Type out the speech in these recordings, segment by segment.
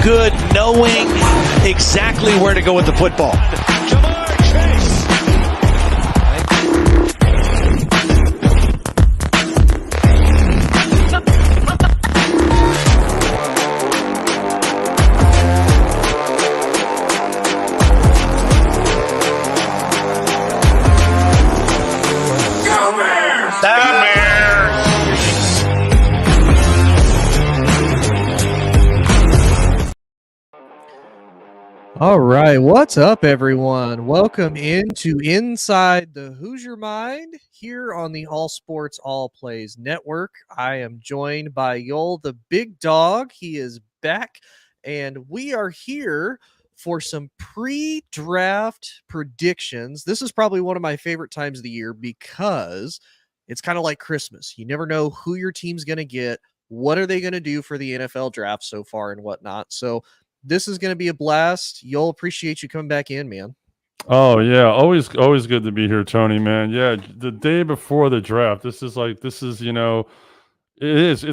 good knowing exactly where to go with the football. All right, what's up, everyone? Welcome into Inside the Hoosier Mind here on the All Sports All Plays Network. I am joined by Yoel, the big dog. He is back, and we are here for some pre-draft predictions. This is probably one of my favorite times of the year because it's kind of like Christmas. You never know who your team's going to get. What are they going to do for the NFL draft so far and whatnot? So this is going to be a blast. You'll appreciate you coming back in, man. Oh yeah, always good to be here, Tony, man. Yeah, the day before the draft. It's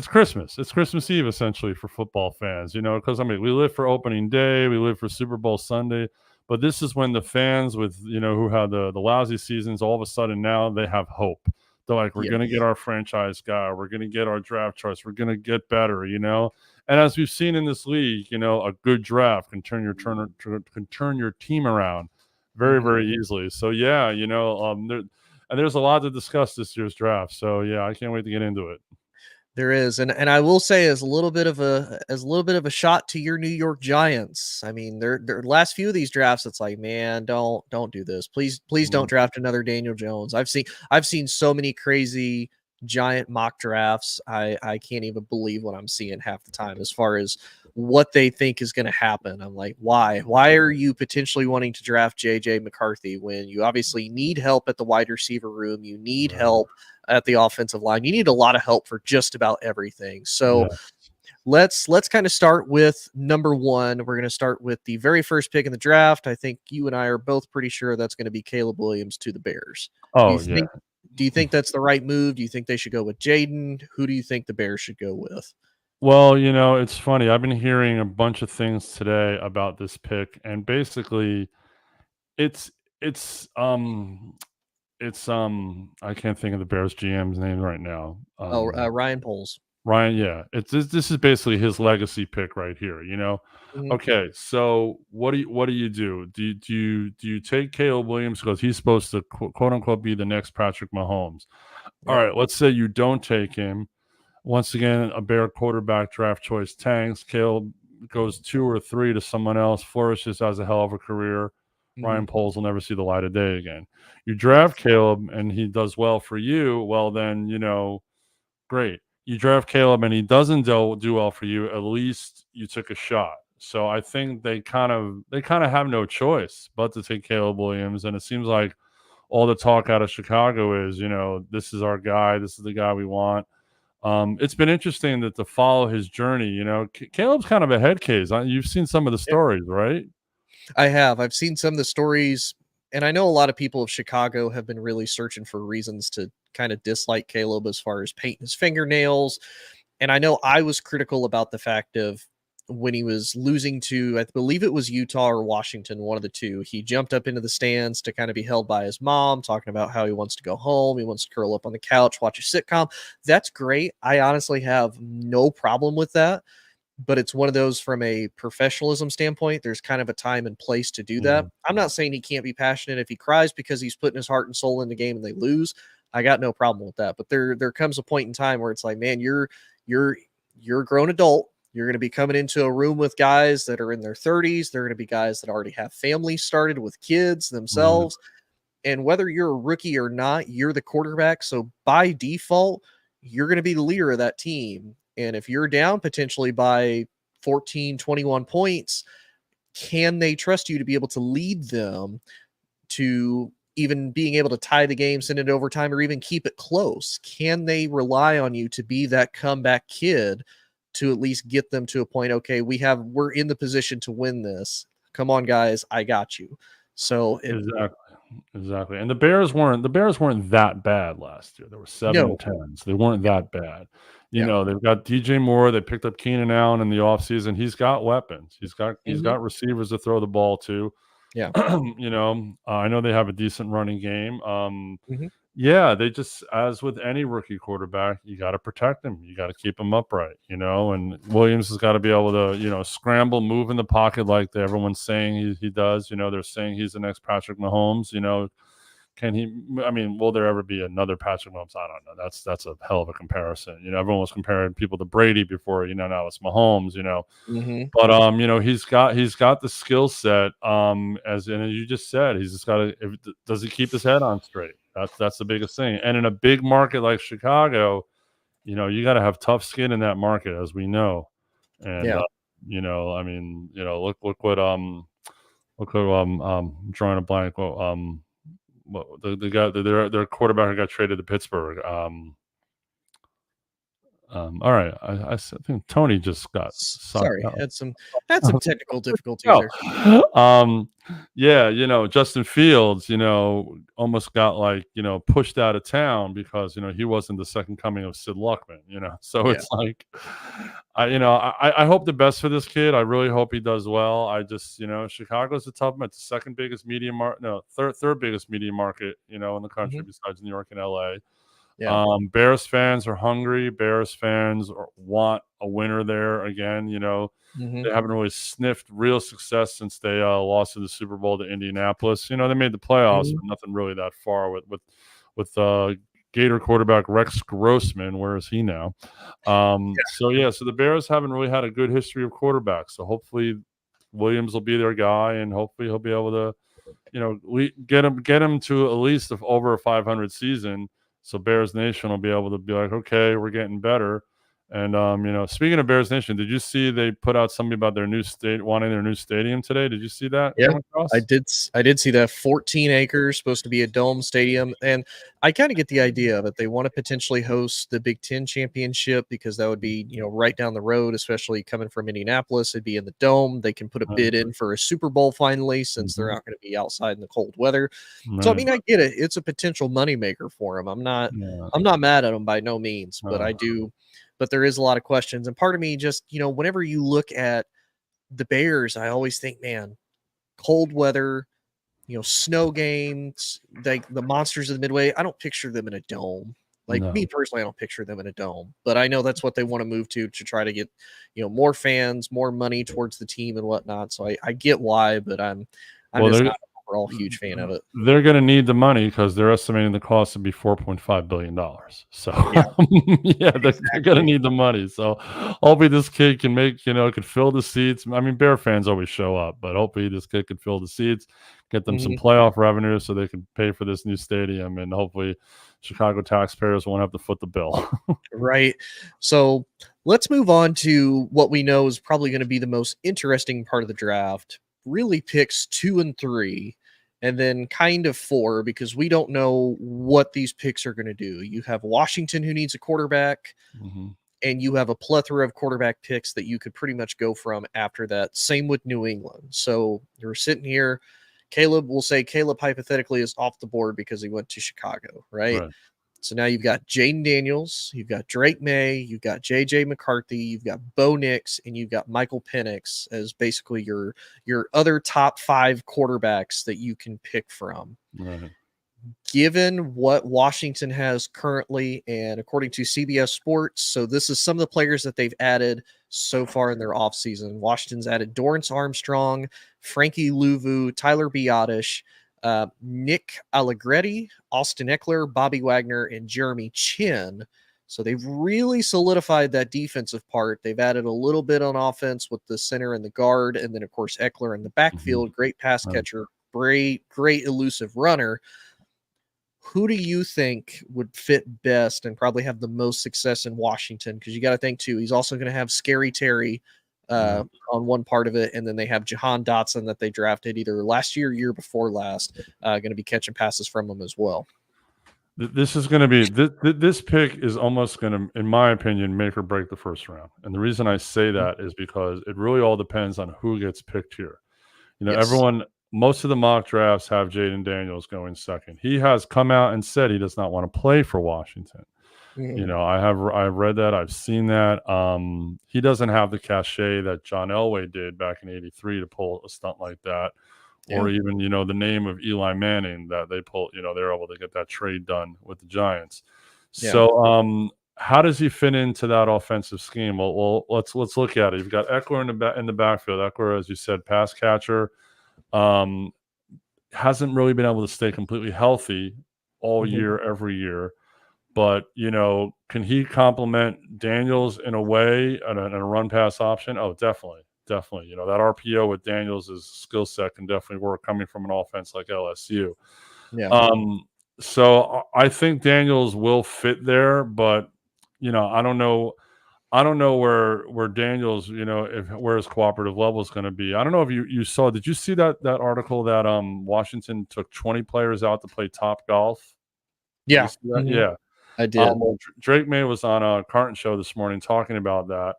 Christmas. It's Christmas Eve essentially for football fans, because we live for opening day, we live for Super Bowl Sunday, but this is when the fans who had the lousy seasons, all of a sudden now they have hope. They're like, we're going to get our franchise guy, we're going to get our draft choice, we're going to get better, And as we've seen in this league, a good draft can turn your team around very, very easily. So yeah, there's a lot to discuss this year's draft. So yeah, I can't wait to get into it. There is, and I will say, as a little bit of a shot to your New York Giants. I mean, their last few of these drafts, it's like, man, don't do this, please don't draft another Daniel Jones. I've seen so many crazy Giant mock drafts. I can't even believe what I'm seeing half the time as far as what they think is going to happen. I'm like, why are you potentially wanting to draft JJ McCarthy when you obviously need help at the wide receiver room? You need help at the offensive line. You need a lot of help for just about everything. So let's kind of start with number one. We're going to start with the very first pick in the draft. I think you and I are both pretty sure that's going to be Caleb Williams to the Bears. Do you think that's the right move? Do you think they should go with Jaden? Who do you think the Bears should go with? Well, it's funny. I've been hearing a bunch of things today about this pick, and basically it's I can't think of the Bears GM's name right now. Ryan Poles. Ryan, yeah. This is basically his legacy pick right here, Mm-hmm. Okay, so what do you do? Do you take Caleb Williams because he's supposed to quote unquote be the next Patrick Mahomes? Yeah. All right, let's say you don't take him. Once again, a Bear quarterback draft choice tanks. Caleb goes 2 or 3 to someone else, flourishes, has a hell of a career. Ryan Poles will never see the light of day again. You draft Caleb and he does well for you. Well, then, great. You draft Caleb and he doesn't do well for you. At least you took a shot. So I think they kind of have no choice but to take Caleb Williams. And it seems like all the talk out of Chicago is, this is our guy. This is the guy we want. It's been interesting to follow his journey. Caleb's kind of a head case. You've seen some of the stories, right? I have. I've seen some of the stories, and I know a lot of people of Chicago have been really searching for reasons to kind of dislike Caleb as far as painting his fingernails. And I know I was critical about the fact of when he was losing to, I believe it was Utah or Washington, one of the two. He jumped up into the stands to kind of be held by his mom, talking about how he wants to go home. He wants to curl up on the couch, watch a sitcom. That's great. I honestly have no problem with that. But it's one of those from a professionalism standpoint. There's kind of a time and place to do that. I'm not saying he can't be passionate if he cries because he's putting his heart and soul in the game and they lose. I got no problem with that. But there comes a point in time where it's like, man, you're a grown adult. You're going to be coming into a room with guys that are in their 30s. They're going to be guys that already have families started with kids themselves. And whether you're a rookie or not, you're the quarterback. So by default, you're going to be the leader of that team. And if you're down potentially by 14, 21 points, can they trust you to be able to lead them to even being able to tie the game, send it overtime, or even keep it close? Can they rely on you to be that comeback kid to at least get them to a point, okay, we're in the position to win this. Come on, guys, I got you. So Exactly. Exactly. And the Bears weren't that bad last year. They were 7-10s. They weren't that bad. Yeah. They've got DJ Moore. They picked up Keenan Allen in the offseason. He's got weapons. He's Mhm. got receivers to throw the ball to. Yeah. I know they have a decent running game. Mhm. Yeah, they just, as with any rookie quarterback, you got to protect him. You got to keep him upright, and Williams has got to be able to, scramble, move in the pocket like everyone's saying he does. They're saying he's the next Patrick Mahomes. Can he? I mean, will there ever be another Patrick Mahomes? I don't know. That's a hell of a comparison. Everyone was comparing people to Brady before. Now it's Mahomes. Mhm. But he's got the skill set. As you just said, he's just got to. Does he keep his head on straight? That's the biggest thing. And in a big market like Chicago, you got to have tough skin in that market, as we know. And Yeah. I mean, look what I'm drawing a blank. What the guy, their quarterback who got traded to Pittsburgh. All right, I think Tony just got sucked Sorry, out. had some technical difficulties No. there. Yeah, Justin Fields, almost got pushed out of town because, he wasn't the second coming of Sid Luckman, So Yeah. it's like, I hope the best for this kid. I really hope he does well. I just, Chicago's a tough one. It's the second biggest media market, no, third biggest media market, in the country besides New York and LA. Yeah. Bears fans are hungry. Bears fans want a winner there again. Mhm. They haven't really sniffed real success since they lost in the Super Bowl to Indianapolis. They made the playoffs, but nothing really that far with Gator quarterback Rex Grossman. Where is he now? So the Bears haven't really had a good history of quarterbacks. So hopefully Williams will be their guy, and hopefully he'll be able to, we get him to at least over a 500 season. So Bears Nation will be able to be like, okay, we're getting better. And speaking of Bears Nation, did you see they put out something about their new wanting their new stadium today? Did you see that Yeah, come across? I did see that. 14 acres, supposed to be a dome stadium, and I kind of get the idea of it. They want to potentially host the Big Ten championship because that would be, right down the road, especially coming from Indianapolis. It'd be in the dome. They can put a bid in for a Super Bowl finally, since they're not going to be outside in the cold weather. So I mean, I get it. It's a potential moneymaker for them. I'm not mad at them by no means, but but there is a lot of questions. And part of me just, whenever you look at the Bears, I always think, man, cold weather, snow games, like the monsters of the Midway. I don't picture them in a dome. Like me personally, I don't picture them in a dome, but I know that's what they want to move to try to get, more fans, more money towards the team and whatnot. So I get why, but I'm just not an overall huge fan of it. They're going to need the money because they're estimating the cost to be $4.5 billion. So they're going to need the money. So hopefully this kid can could fill the seats. I mean, Bear fans always show up, but hopefully this kid could fill the seats, get them some playoff revenue so they can pay for this new stadium, and hopefully Chicago taxpayers won't have to foot the bill. Right. So let's move on to what we know is probably going to be the most interesting part of the draft. Really picks 2 and 3, and then kind of 4, because we don't know what these picks are going to do. You have Washington, who needs a quarterback, and you have a plethora of quarterback picks that you could pretty much go from after that. Same with New England. So you're sitting here. Caleb hypothetically is off the board because he went to Chicago, right? So now you've got Jaden Daniels, you've got Drake May, you've got JJ McCarthy, you've got Bo Nix, and you've got Michael Penix as basically your other top 5 quarterbacks that you can pick from. Given what Washington has currently, and according to CBS Sports, so this is some of the players that they've added so far in their offseason. Washington's added Dorrance Armstrong, Frankie Louvu, Tyler Biadasz, Nick Allegretti, Austin Eckler, Bobby Wagner, and Jeremy Chin. So they've really solidified that defensive part. They've added a little bit on offense with the center and the guard, and then of course Eckler in the backfield, great pass catcher, great elusive runner. Who do you think would fit best and probably have the most success in Washington? Because you got to think too, he's also going to have Scary Terry on one part of it, and then they have Jahan Dotson that they drafted either last year or year before last, going to be catching passes from him as well. This is going to be this pick is almost going to, in my opinion, make or break the first round. And the reason I say that is because it really all depends on who gets picked here. Everyone most of the mock drafts have Jaden Daniels going second. He has come out and said he does not want to play for Washington. You know, I've read that. I've seen that. He doesn't have the cachet that John Elway did back in '83 to pull a stunt like that, or even, you know, the name of Eli Manning that they pulled. You know, they're able to get that trade done with the Giants. So, how does he fit into that offensive scheme? Well, let's look at it. You've got Eckler in the backfield. Eckler, as you said, pass catcher. Hasn't really been able to stay completely healthy all year, every year. But, you know, can he complement Daniels in a way and a run pass option? Oh, definitely. Definitely. You know, that RPO with Daniels' skill set can definitely work coming from an offense like LSU. So I think Daniels will fit there, but, you know, I don't know where Daniels, you know, where his cooperative level is going to be. I don't know if you saw. Did you see that article that Washington took 20 players out to play Top Golf? Did you see that? Yeah, I did. Well, Drake May was on a Carton show this morning talking about that,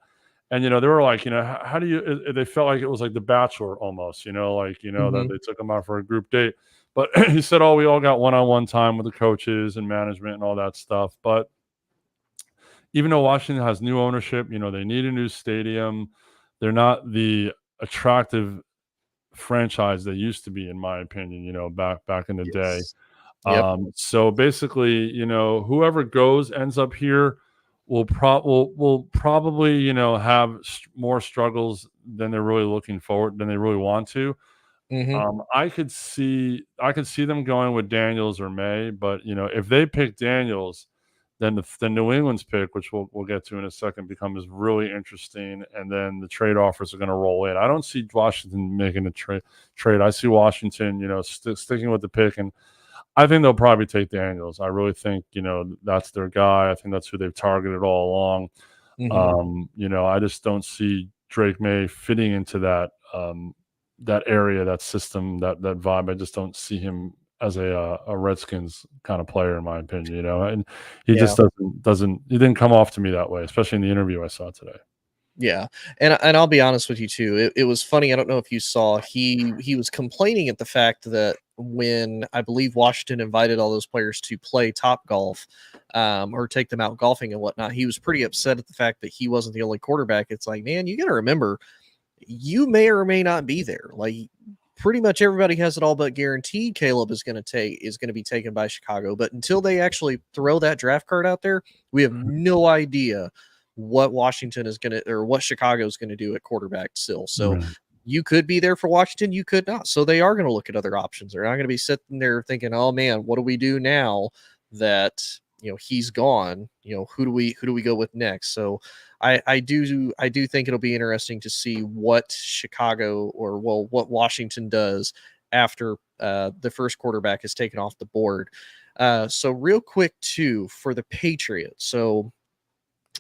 and you know they were like, you know, how do you? They felt like it was like The Bachelor almost, you know, like that they took him out for a group date. But he said, oh, we all got one-on-one time with the coaches and management and all that stuff, but even though Washington has new ownership, you know, they need a new stadium. They're not the attractive franchise they used to be, in my opinion, you know, back in the day. So basically, you know, whoever ends up here will probably, you know, have more struggles than they're really looking forward, than they really want to. I could see them going with Daniels or May, but you know, if they pick Daniels, then the New England's pick, which we'll get to in a second, becomes really interesting, and then the trade offers are going to roll in. I don't see Washington making a trade. I see Washington, you know, sticking with the pick, and I think they'll probably take Daniels. I really think, you know, that's their guy. I think that's who they've targeted all along. You know, I just don't see Drake May fitting into that that area, that system, that vibe. I just don't see him as a Redskins kind of player, in my opinion, you know, and he just he didn't come off to me that way, especially in the interview I saw today. Yeah, and I'll be honest with you too. It was funny. I don't know if you saw, he was complaining at the fact that when I believe Washington invited all those players to play Top Golf, or take them out golfing and whatnot, he was pretty upset at the fact that he wasn't the only quarterback. It's like, man, you got to remember, you may or may not be there. Like, pretty much everybody has it all but guaranteed Caleb is going to be taken by Chicago. But until they actually throw that draft card out there, we have no idea what Washington is going to, or what Chicago is going to do at quarterback still. So you could be there for Washington, you could not. So they are going to look at other options. They're not going to be sitting there thinking, oh man, what do we do now that, you know, he's gone? You know, who do we go with next? So I do think it'll be interesting to see what Chicago, or what Washington does after the first quarterback is taken off the board. So real quick too, for the Patriots. So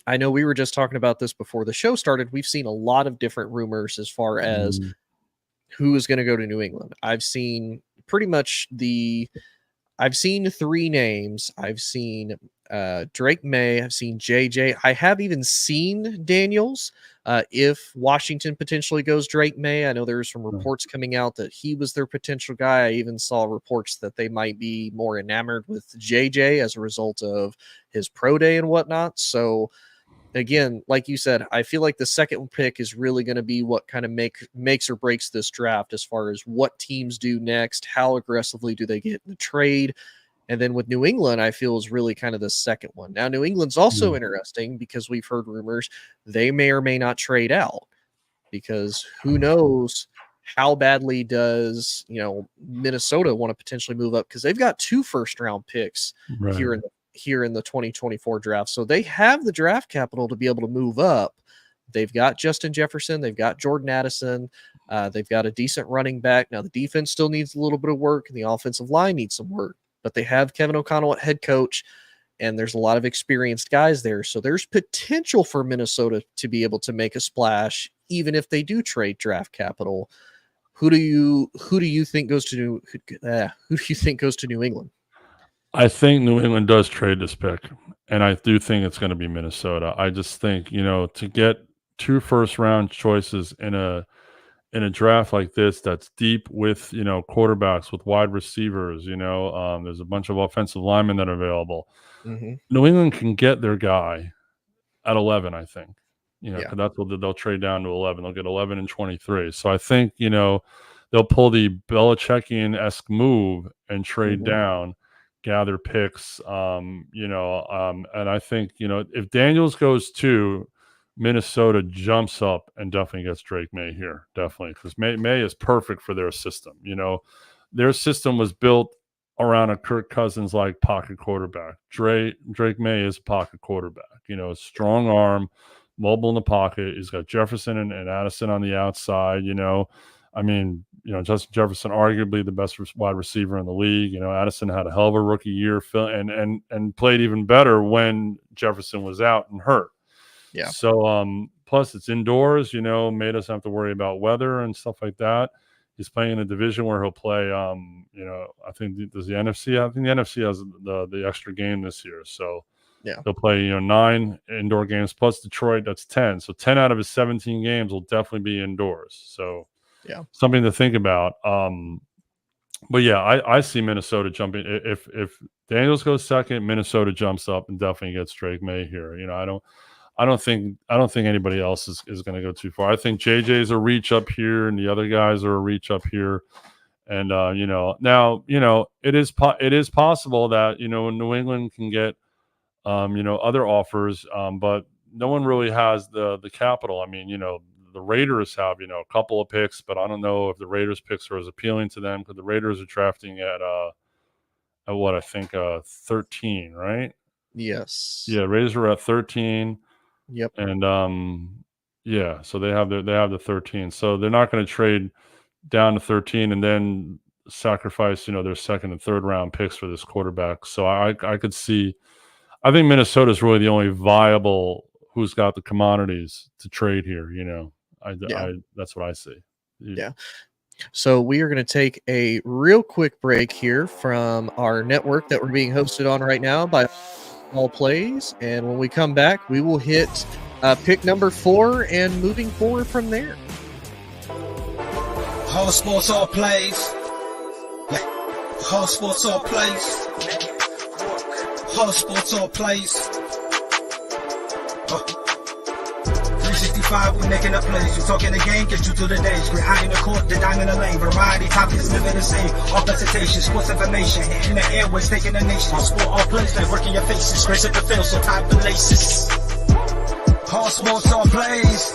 I know we were just talking about this before the show started. We've seen a lot of different rumors as far as who is going to go to New England. I've seen I've seen 3 names. I've seen Drake May. I've seen JJ. I have even seen Daniels. If Washington potentially goes Drake May, I know there's some reports coming out that he was their potential guy. I even saw reports that they might be more enamored with JJ as a result of his pro day and whatnot. So again, like you said, I feel like the second pick is really going to be what kind of makes or breaks this draft as far as what teams do next, how aggressively do they get in the trade. And then with New England, I feel is really kind of the second one. Now, New England's also interesting because we've heard rumors they may or may not trade out, because who knows how badly does, you know, Minnesota want to potentially move up, because they've got 2 first-round picks here in the 2024 draft. So they have the draft capital to be able to move up. They've got Justin Jefferson. They've got Jordan Addison. They've got a decent running back. Now, the defense still needs a little bit of work, and the offensive line needs some work. But they have Kevin O'Connell at head coach, and there's a lot of experienced guys there. So there's potential for Minnesota to be able to make a splash, even if they do trade draft capital. Who do you think goes to New England? I think New England does trade this pick, and I do think it's going to be Minnesota. I just think, you know, to get 2 first-round choices in in a draft like this that's deep with, quarterbacks, with wide receivers, there's a bunch of offensive linemen that are available. Mm-hmm. New England can get their guy at 11, I think, Yeah. because that's what they'll trade down to 11. They'll get 11 and 23. So I think, they'll pull the Belichickian-esque move and trade Mm-hmm. down, gather picks, and I think, if Daniels goes 2, Minnesota jumps up and definitely gets Drake May here, definitely, because May is perfect for their system. Their system was built around a Kirk Cousins like pocket quarterback. Drake May is a pocket quarterback. Strong arm, mobile in the pocket. He's got Jefferson and Addison on the outside. Justin Jefferson, arguably the best wide receiver in the league. Addison had a hell of a rookie year, and played even better when Jefferson was out and hurt. Yeah. So, plus it's indoors, made us have to worry about weather and stuff like that. He's playing in a division where he'll play, I think I think the NFC has the extra game this year. So Yeah. they'll play, 9 indoor games plus Detroit. That's 10. So 10 out of his 17 games will definitely be indoors. So yeah, something to think about. But yeah, I see Minnesota jumping. If Daniels goes second, Minnesota jumps up and definitely gets Drake May here. I don't think anybody else is going to go too far. I think JJ's a reach up here, and the other guys are a reach up here. And now it is possible that New England can get other offers, but no one really has the capital. I mean, the Raiders have a couple of picks, but I don't know if the Raiders picks are as appealing to them, because the Raiders are drafting at what I think 13, right? yes, Yeah, Raiders are at 13. yep, And yeah, so they have the 13. So they're not going to trade down to 13 and then sacrifice, their second and third round picks for this quarterback. So I could see, I think Minnesota is really the only viable who's got the commodities to trade here. That's what I see. Yeah. So we are going to take a real quick break here from our network that we're being hosted on right now by All Plays, and when we come back, we will hit pick number 4 and moving forward from there. All sports, all plays. Yeah. All sports, all plays. All sports, all plays. 365, we making a plays. You talking the game, get you through the days. We're high in the court, the dime in the lane. Variety, topics, living the same. All presentation, sports information. In the airways, taking the nation. All sport, all plays, they working your faces. Grace at the field, so tie the laces. All sports, all plays.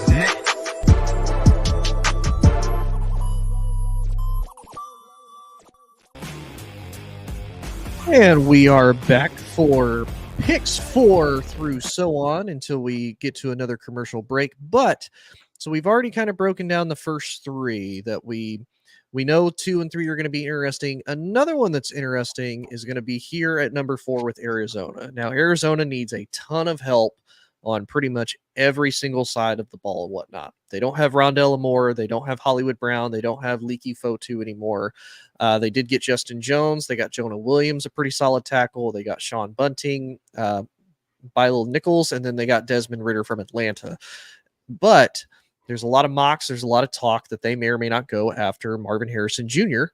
And we are back for picks 4 through so on until we get to another commercial break. But so we've already kind of broken down the first 3 that we know 2 and 3 are going to be interesting. Another one that's interesting is going to be here at number 4 with Arizona. Now, Arizona needs a ton of help on pretty much every single side of the ball and whatnot. They don't have Rondell Moore. They don't have Hollywood Brown. They don't have Leaky Fotu anymore. They did get Justin Jones. They got Jonah Williams, a pretty solid tackle. They got Sean Bunting, Bilal Nichols, and then they got Desmond Ridder from Atlanta. But there's a lot of mocks. There's a lot of talk that they may or may not go after Marvin Harrison Jr.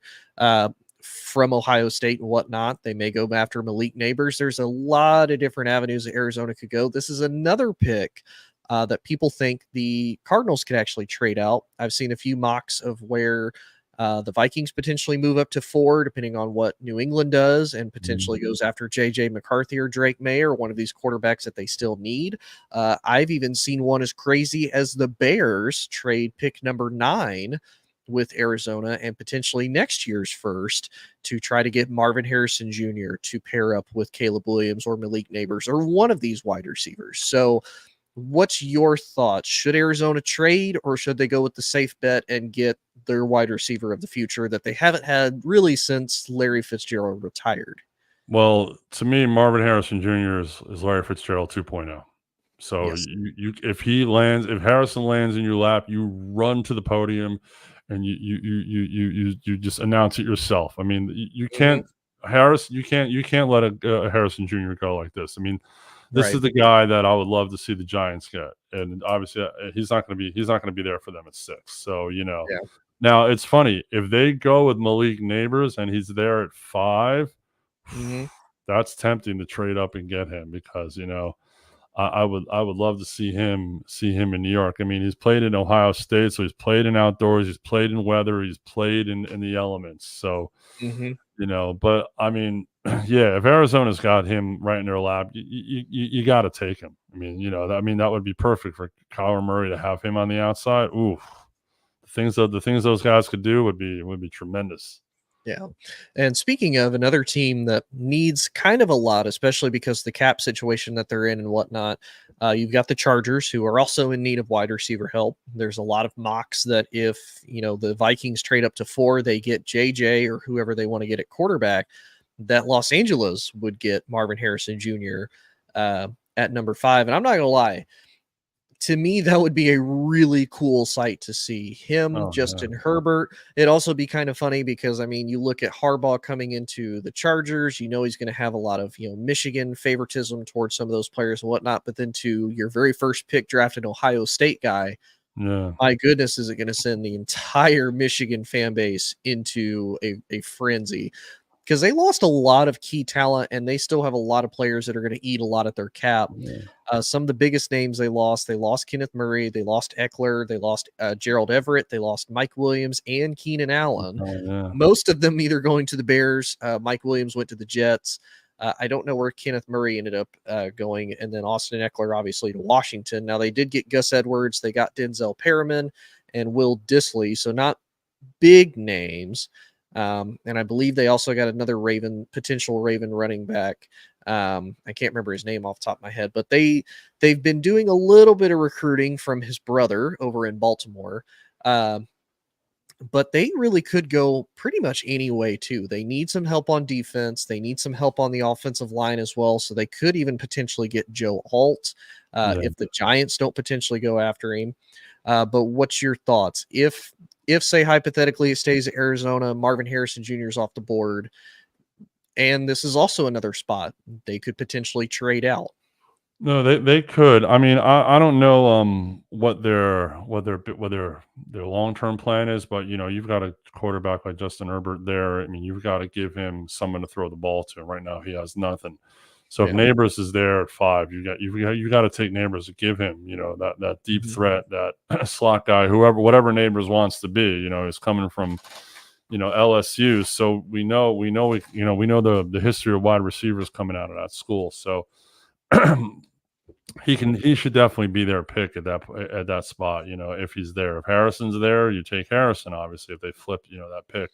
From Ohio State and whatnot. They may go after Malik Neighbors. There's a lot of different avenues that Arizona could go. This is another pick that people think the Cardinals could actually trade out. I've seen a few mocks of where the Vikings potentially move up to 4, depending on what New England does, and potentially goes after J.J. McCarthy or Drake May or one of these quarterbacks that they still need. I've even seen one as crazy as the Bears trade pick number 9 with Arizona and potentially next year's first to try to get Marvin Harrison Jr. to pair up with Caleb Williams or Malik Neighbors or one of these wide receivers. So what's your thoughts? Should Arizona trade, or should they go with the safe bet and get their wide receiver of the future that they haven't had really since Larry Fitzgerald retired? Well, to me, Marvin Harrison Jr. is Larry Fitzgerald 2.0. So Yes. if Harrison lands in your lap, you run to the podium and you just announce it yourself. I mean, you can't let a Harrison Jr. go like this. I mean, This is the guy that I would love to see the Giants get, and obviously he's not going to be there for them at 6. So Yeah. now it's funny if they go with Malik Neighbors and he's there at 5. Mm-hmm. That's tempting to trade up and get him because I would love to see him in New York. I mean, he's played in Ohio State, so he's played in outdoors, he's played in weather, he's played in the elements. So Mm-hmm. but I mean, yeah, if Arizona's got him right in their lap, you got to take him. I mean, that would be perfect for Kyler Murray to have him on the outside. Ooh, the things those guys could do would be tremendous. Yeah. And speaking of another team that needs kind of a lot, especially because the cap situation that they're in and whatnot, you've got the Chargers, who are also in need of wide receiver help. There's a lot of mocks that if, the Vikings trade up to 4, they get JJ or whoever they want to get at quarterback, that Los Angeles would get Marvin Harrison Jr. At number 5. And I'm not going to lie, to me, that would be a really cool sight to see him, Justin Herbert. It'd also be kind of funny because, I mean, you look at Harbaugh coming into the Chargers, he's going to have a lot of, Michigan favoritism towards some of those players and whatnot. But then to your very first pick drafted Ohio State guy, my goodness, is it going to send the entire Michigan fan base into a frenzy? Because they lost a lot of key talent and they still have a lot of players that are going to eat a lot of their cap. Some of the biggest names they lost Kenneth Murray, they lost Eckler, they lost Gerald Everett, they lost Mike Williams and Keenan Allen. Most of them either going to the Bears. Mike Williams went to the Jets. I don't know where Kenneth Murray ended up going. And then Austin Eckler, obviously, to Washington. Now, they did get Gus Edwards. They got Denzel Perriman and Will Dissly. So not big names. And I believe they also got another potential Raven running back. I can't remember his name off the top of my head, but they've been doing a little bit of recruiting from his brother over in Baltimore. But they really could go pretty much any way too. They need some help on defense. They need some help on the offensive line as well. So they could even potentially get Joe Alt if the Giants don't potentially go after him. But what's your thoughts? If say hypothetically it stays at Arizona, Marvin Harrison Jr. is off the board, and this is also another spot they could potentially trade out. No, they could. I mean, I don't know what their long-term plan is, but you've got a quarterback like Justin Herbert there. I mean, you've got to give him someone to throw the ball to. Right now, he has nothing. So if Neighbors is there at 5, you got to take Neighbors to give him, that deep threat, that slot guy, whatever Neighbors wants to be, is coming from, LSU. So we know the history of wide receivers coming out of that school. So he should definitely be their pick at that spot. If he's there. If Harrison's there, you take Harrison. Obviously, if they flip, that pick.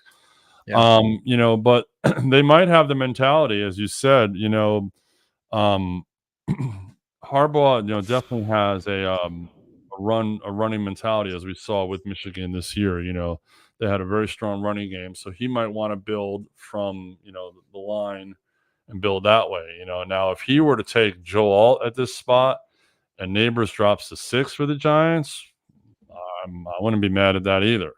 But they might have the mentality, as you said, Harbaugh, definitely has a running mentality, as we saw with Michigan this year. They had a very strong running game, so he might want to build from the line and build that way. Now if he were to take Joe Alt at this spot and Neighbors drops to 6 for the Giants, I wouldn't be mad at that either.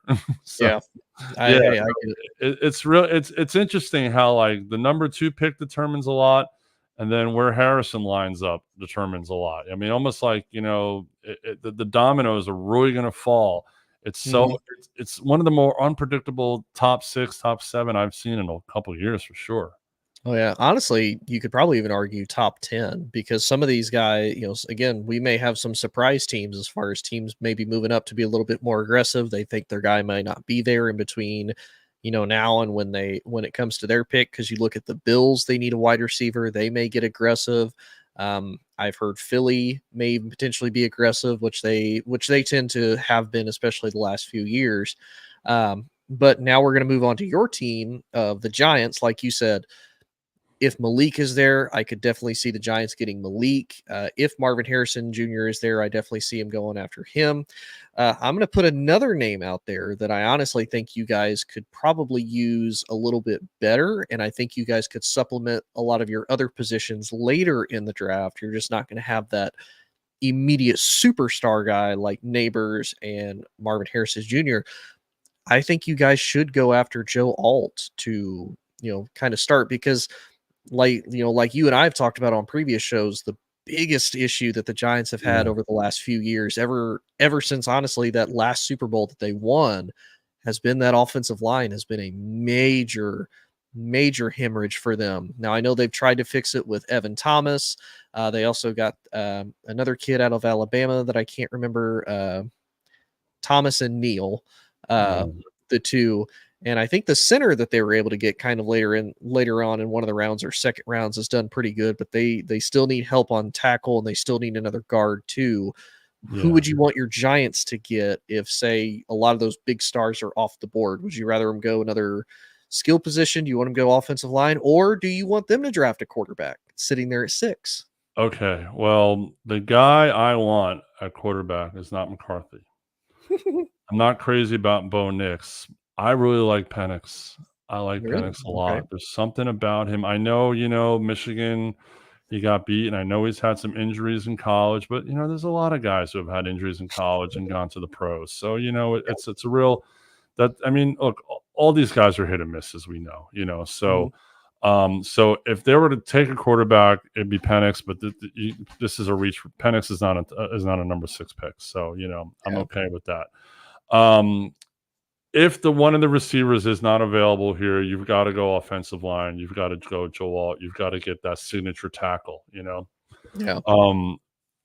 It's interesting how like the number 2 pick determines a lot, and then where Harrison lines up determines a lot. I mean, almost like the dominoes are really going to fall. It's it's one of the more unpredictable top 6, top 7 I've seen in a couple of years for sure. Oh yeah, honestly, you could probably even argue top 10 because some of these guys, again, we may have some surprise teams as far as teams maybe moving up to be a little bit more aggressive. They think their guy might not be there in between, now and when it comes to their pick. Because you look at the Bills, they need a wide receiver. They may get aggressive. I've heard Philly may potentially be aggressive, which they tend to have been, especially the last few years. But now we're going to move on to your team of the Giants, like you said. If Malik is there, I could definitely see the Giants getting Malik. If Marvin Harrison Jr. is there, I definitely see him going after him. I'm going to put another name out there that I honestly think you guys could probably use a little bit better, and I think you guys could supplement a lot of your other positions later in the draft. You're just not going to have that immediate superstar guy like Neighbors and Marvin Harrison Jr. I think you guys should go after Joe Alt to, kind of start, because like you and I have talked about on previous shows, biggest issue that the Giants have had over the last few years, ever since honestly that last Super Bowl that they won, has been that offensive line has been a major hemorrhage for them. Now I know they've tried to fix it with Evan Thomas. They also got another kid out of Alabama that I can't remember, Thomas and Neal, the two. And I think the center that they were able to get kind of later on in one of the rounds or second rounds has done pretty good, but they still need help on tackle and they still need another guard too. Who would you want your Giants to get if, say, a lot of those big stars are off the board? Would you rather them go another skill position? Do you want them to go offensive line, or do you want them to draft a quarterback sitting there at 6? Okay, well, the guy I want at quarterback is not McCarthy. I'm not crazy about Bo Nix. I really like Penix. I like Penix a lot. Okay. There's something about him. I know, Michigan, he got beat, and I know he's had some injuries in college, but there's a lot of guys who have had injuries in college and gone to the pros. So, it's a real look, all these guys are hit and miss, as we know, so so if they were to take a quarterback, it'd be Penix, but this is a reach. Penix is not a number 6 pick, so I'm okay with that. If the one of the receivers is not available here, you've got to go offensive line. You've got to go Joe Alt. You've got to get that signature tackle. Yeah.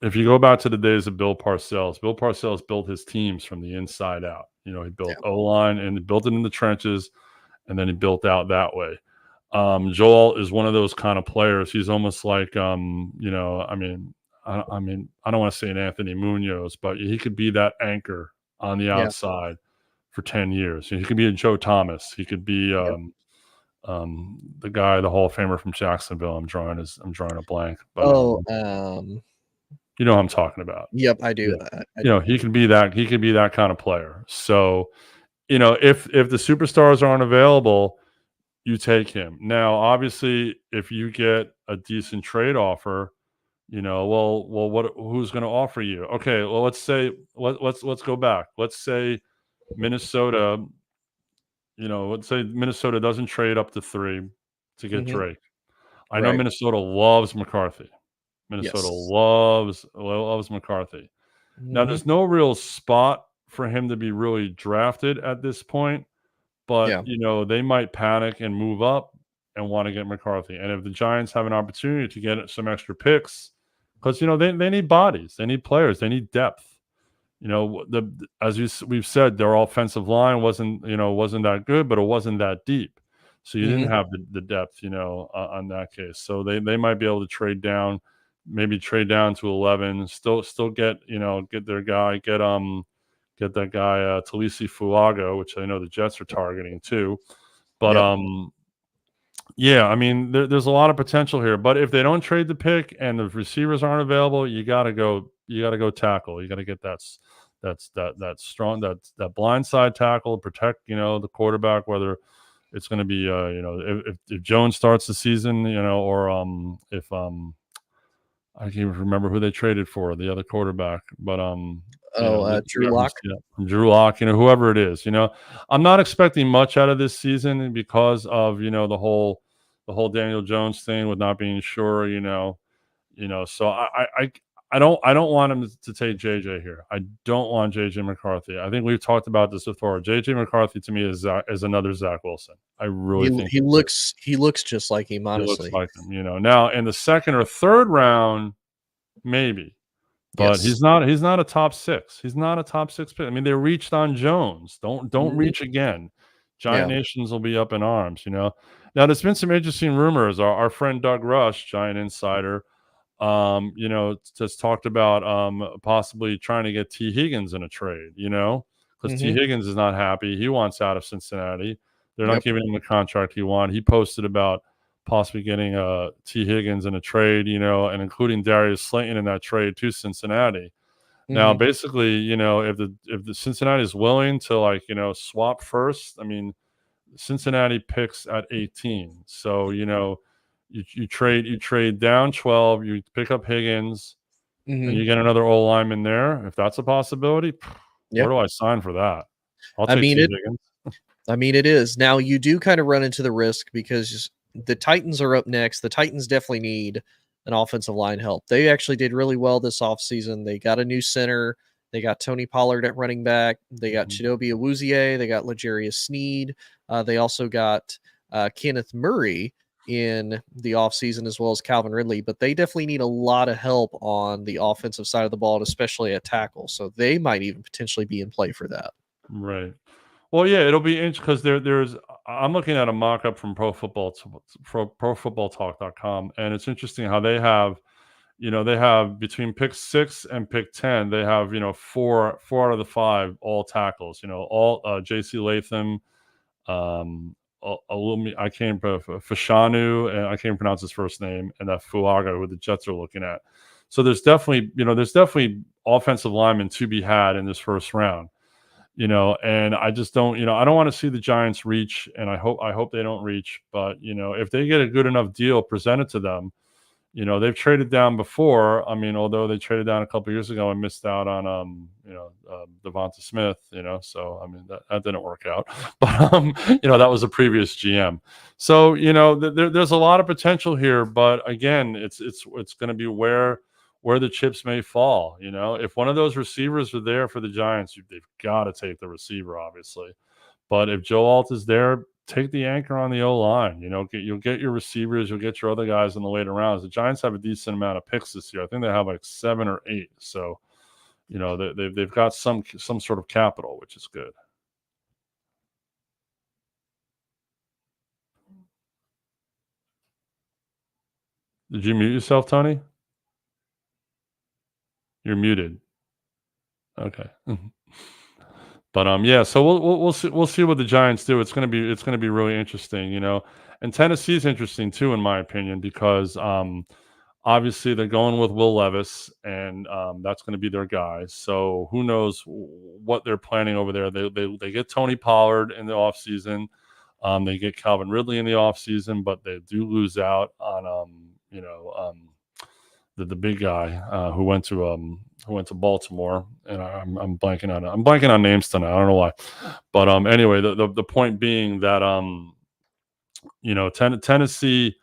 If you go back to the days of Bill Parcells built his teams from the inside out. He built O-line and he built it in the trenches, and then he built out that way. Joel is one of those kind of players. He's almost like, I don't want to say an Anthony Munoz, but he could be that anchor on the outside for 10 years. He could be a Joe Thomas. He could be the guy, the Hall of Famer from Jacksonville. I'm drawing a blank. But, you know who I'm talking about. Yep, I do. Yeah. He could be that kind of player. So, if the superstars aren't available, you take him. Now, obviously, if you get a decent trade offer, who's going to offer you? Okay, well, let's let's go back. Let's say Minnesota, doesn't trade up to 3 to get Drake. I know Minnesota loves McCarthy. Minnesota loves McCarthy. Now, there's no real spot for him to be really drafted at this point, but they might panic and move up and want to get McCarthy. And if the Giants have an opportunity to get some extra picks, because they need bodies, they need players, they need depth. We've said, their offensive line wasn't that good, but it wasn't that deep. So you didn't have the depth, on that case. So they might be able to trade down, maybe trade down to 11, still get their guy, get that guy Talisi Fuaga, which I know the Jets are targeting too. But there's a lot of potential here. But if they don't trade the pick and the receivers aren't available, you gotta go tackle. You gotta get that strong, that blind side tackle, protect the quarterback, whether it's going to be if Jones starts the season, or if I can't even remember who they traded for, the other quarterback, but Drew Lock. Drew Lock, whoever it is, I'm not expecting much out of this season because of the whole Daniel Jones thing with not being sure, so I don't want him to take JJ here. I don't want JJ McCarthy. I think we've talked about this before. JJ McCarthy to me is another Zach Wilson. I really think he looks just like him, honestly. He looks like him, Now in the second or third round, maybe. But he's not a top 6. He's not a top 6 pick. I mean, they reached on Jones. Don't reach again. Giant Nations will be up in arms, Now there's been some interesting rumors. Our friend Doug Rush, Giant Insider, just talked about possibly trying to get T. Higgins in a trade, because T. Higgins is not happy. He wants out of Cincinnati. They're not giving him the contract he wants. He posted about possibly getting T. Higgins in a trade, and including Darius Slayton in that trade to Cincinnati. Now, basically, if the Cincinnati is willing to swap first, I mean, Cincinnati picks at 18. So, you trade down 12, you pick up Higgins, and you get another O lineman there. If that's a possibility, where do I sign for that? I'll take Higgins. I mean, it is. Now, you do kind of run into the risk because the Titans are up next. The Titans definitely need an offensive line help. They actually did really well this offseason. They got a new center. They got Tony Pollard at running back. They got Chidobe Awuzie. They got L'Jarius Sneed. They also got Kenneth Murray in the offseason, as well as Calvin Ridley. But they definitely need a lot of help on the offensive side of the ball, especially at tackle. So they might even potentially be in play for that. Right. Well, yeah, it'll be interesting because there's. I'm looking at a mock-up from ProFootballTalk.com, and it's interesting how they have, they have between pick 6 and pick 10, they have, four out of the 5 all tackles. All J.C. Latham, I can't Fashanu, and I can't pronounce his first name, and that Fuaga, who the Jets are looking at. So there's definitely offensive linemen to be had in this first round. And I just don't, I don't want to see the Giants reach, and I hope they don't reach. But if they get a good enough deal presented to them, they've traded down before. I mean, although they traded down a couple of years ago and missed out on Devonta Smith, so I mean that didn't work out. But that was a previous GM. So there's a lot of potential here, but again, it's going to be where the chips may fall. If one of those receivers are there for the Giants, they've got to take the receiver, obviously. But if Joe Alt is there, take the anchor on the O-line. You'll get your receivers, you'll get your other guys in the later rounds. The Giants have a decent amount of picks this year. I think they have like 7 or 8. So, they've got some sort of capital, which is good. Did you mute yourself, Tony? You're muted. Okay. But yeah, so we'll see what the Giants do. It's gonna be really interesting, And Tennessee's interesting too, in my opinion, because obviously they're going with Will Levis, and that's going to be their guy. So who knows what they're planning over there? They get Tony Pollard in the offseason. They get Calvin Ridley in the offseason, but they do lose out on the big guy who went to Baltimore, and I'm blanking on names tonight. I don't know why, but anyway, the point being that Tennessee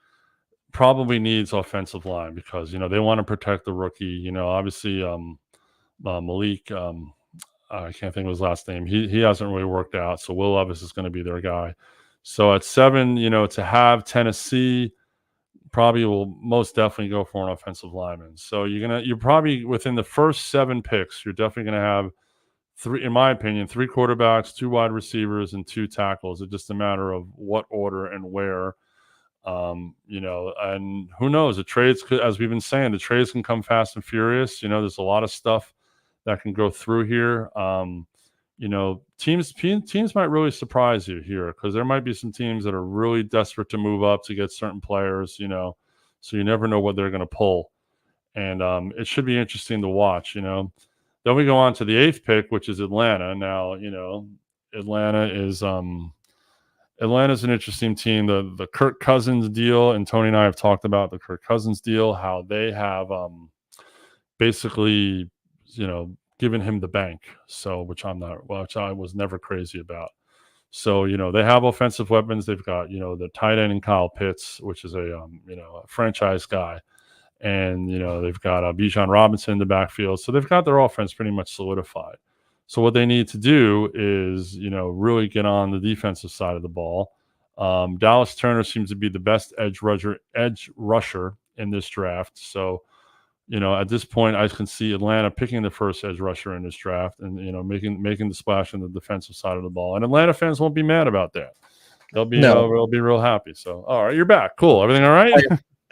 probably needs offensive line because they want to protect the rookie. Obviously Malik, I can't think of his last name. He hasn't really worked out, so Will Levis is going to be their guy. So at 7, to have Tennessee, probably will most definitely go for an offensive lineman. So you're probably within the first 7 picks, you're definitely going to have 3, in my opinion, 3 quarterbacks, 2 wide receivers, and 2 tackles. It's just a matter of what order and where. And who knows? The trades could, as we've been saying, the trades can come fast and furious. There's a lot of stuff that can go through here. Teams might really surprise you here because there might be some teams that are really desperate to move up to get certain players, so you never know what they're going to pull. And it should be interesting to watch, Then we go on to the 8th pick, which is Atlanta. Now, Atlanta's an interesting team. The Kirk Cousins deal, and Tony and I have talked about the Kirk Cousins deal, how they have basically, given him the bank. So, which I was never crazy about. So, they have offensive weapons. They've got, the tight end in Kyle Pitts, which is a franchise guy. And, they've got Bijan Robinson in the backfield. So they've got their offense pretty much solidified. So what they need to do is, really get on the defensive side of the ball. Dallas Turner seems to be the best edge rusher in this draft. So, at this point, I can see Atlanta picking the first edge rusher in this draft and, making the splash on the defensive side of the ball. And Atlanta fans won't be mad about that. They'll be real happy. So, all right, you're back. Cool. Everything all right?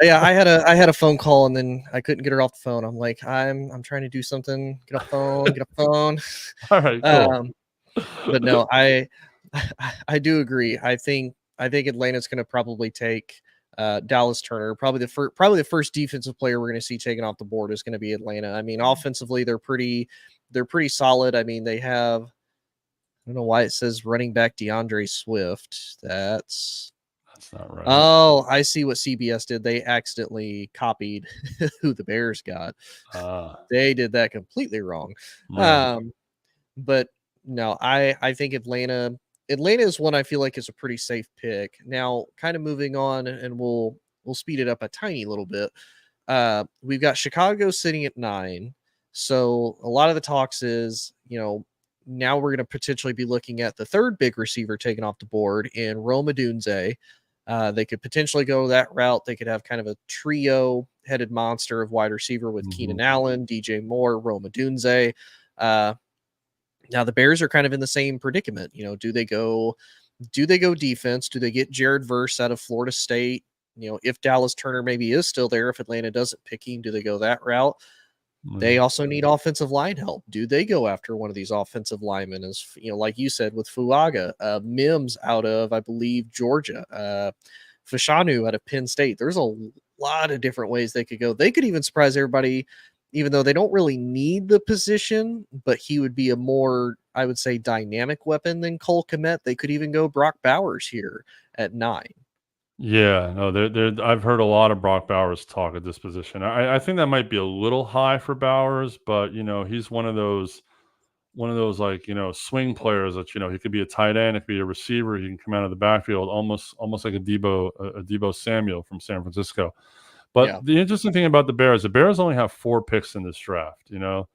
Yeah, I had a phone call and then I couldn't get her off the phone. I'm like, I'm trying to do something. Get off the phone. All right, cool. But no, I do agree. I think Atlanta's going to probably take Dallas Turner. Probably the first defensive player we're going to see taken off the board is going to be Atlanta. I mean, offensively, they're pretty solid. I mean, they have, I don't know why it says running back DeAndre Swift. That's not right. Oh, I see what CBS did. They accidentally copied who the Bears got. They did that completely wrong. Right. But no, I think Atlanta is one I feel like is a pretty safe pick. Now, kind of moving on, and we'll speed it up a tiny little bit. We've got Chicago sitting at 9. So a lot of the talks is, now we're going to potentially be looking at the third big receiver taken off the board in Rome Odunze. They could potentially go that route. They could have kind of a trio-headed monster of wide receiver with Keenan Allen, DJ Moore, Rome Odunze. Now the Bears are kind of in the same predicament. Do they go defense? Do they get Jared Verse out of Florida State? If Dallas Turner maybe is still there, if Atlanta doesn't pick him, do they go that route? They also need offensive line help. Do they go after one of these offensive linemen? As like you said, with Fuaga, Mims out of, I believe, Georgia, Fashanu out of Penn State. There's a lot of different ways they could go. They could even surprise everybody, even though they don't really need the position, but he would be a more, I would say, dynamic weapon than Cole Kmet. They could even go Brock Bowers here at 9. Yeah, no, I've heard a lot of Brock Bowers talk at this position. I think that might be a little high for Bowers, but he's one of those like swing players that he could be a tight end, it could be a receiver, he can come out of the backfield, almost like a Debo Samuel from San Francisco. But the interesting thing about the Bears only have 4 picks in this draft. Yep.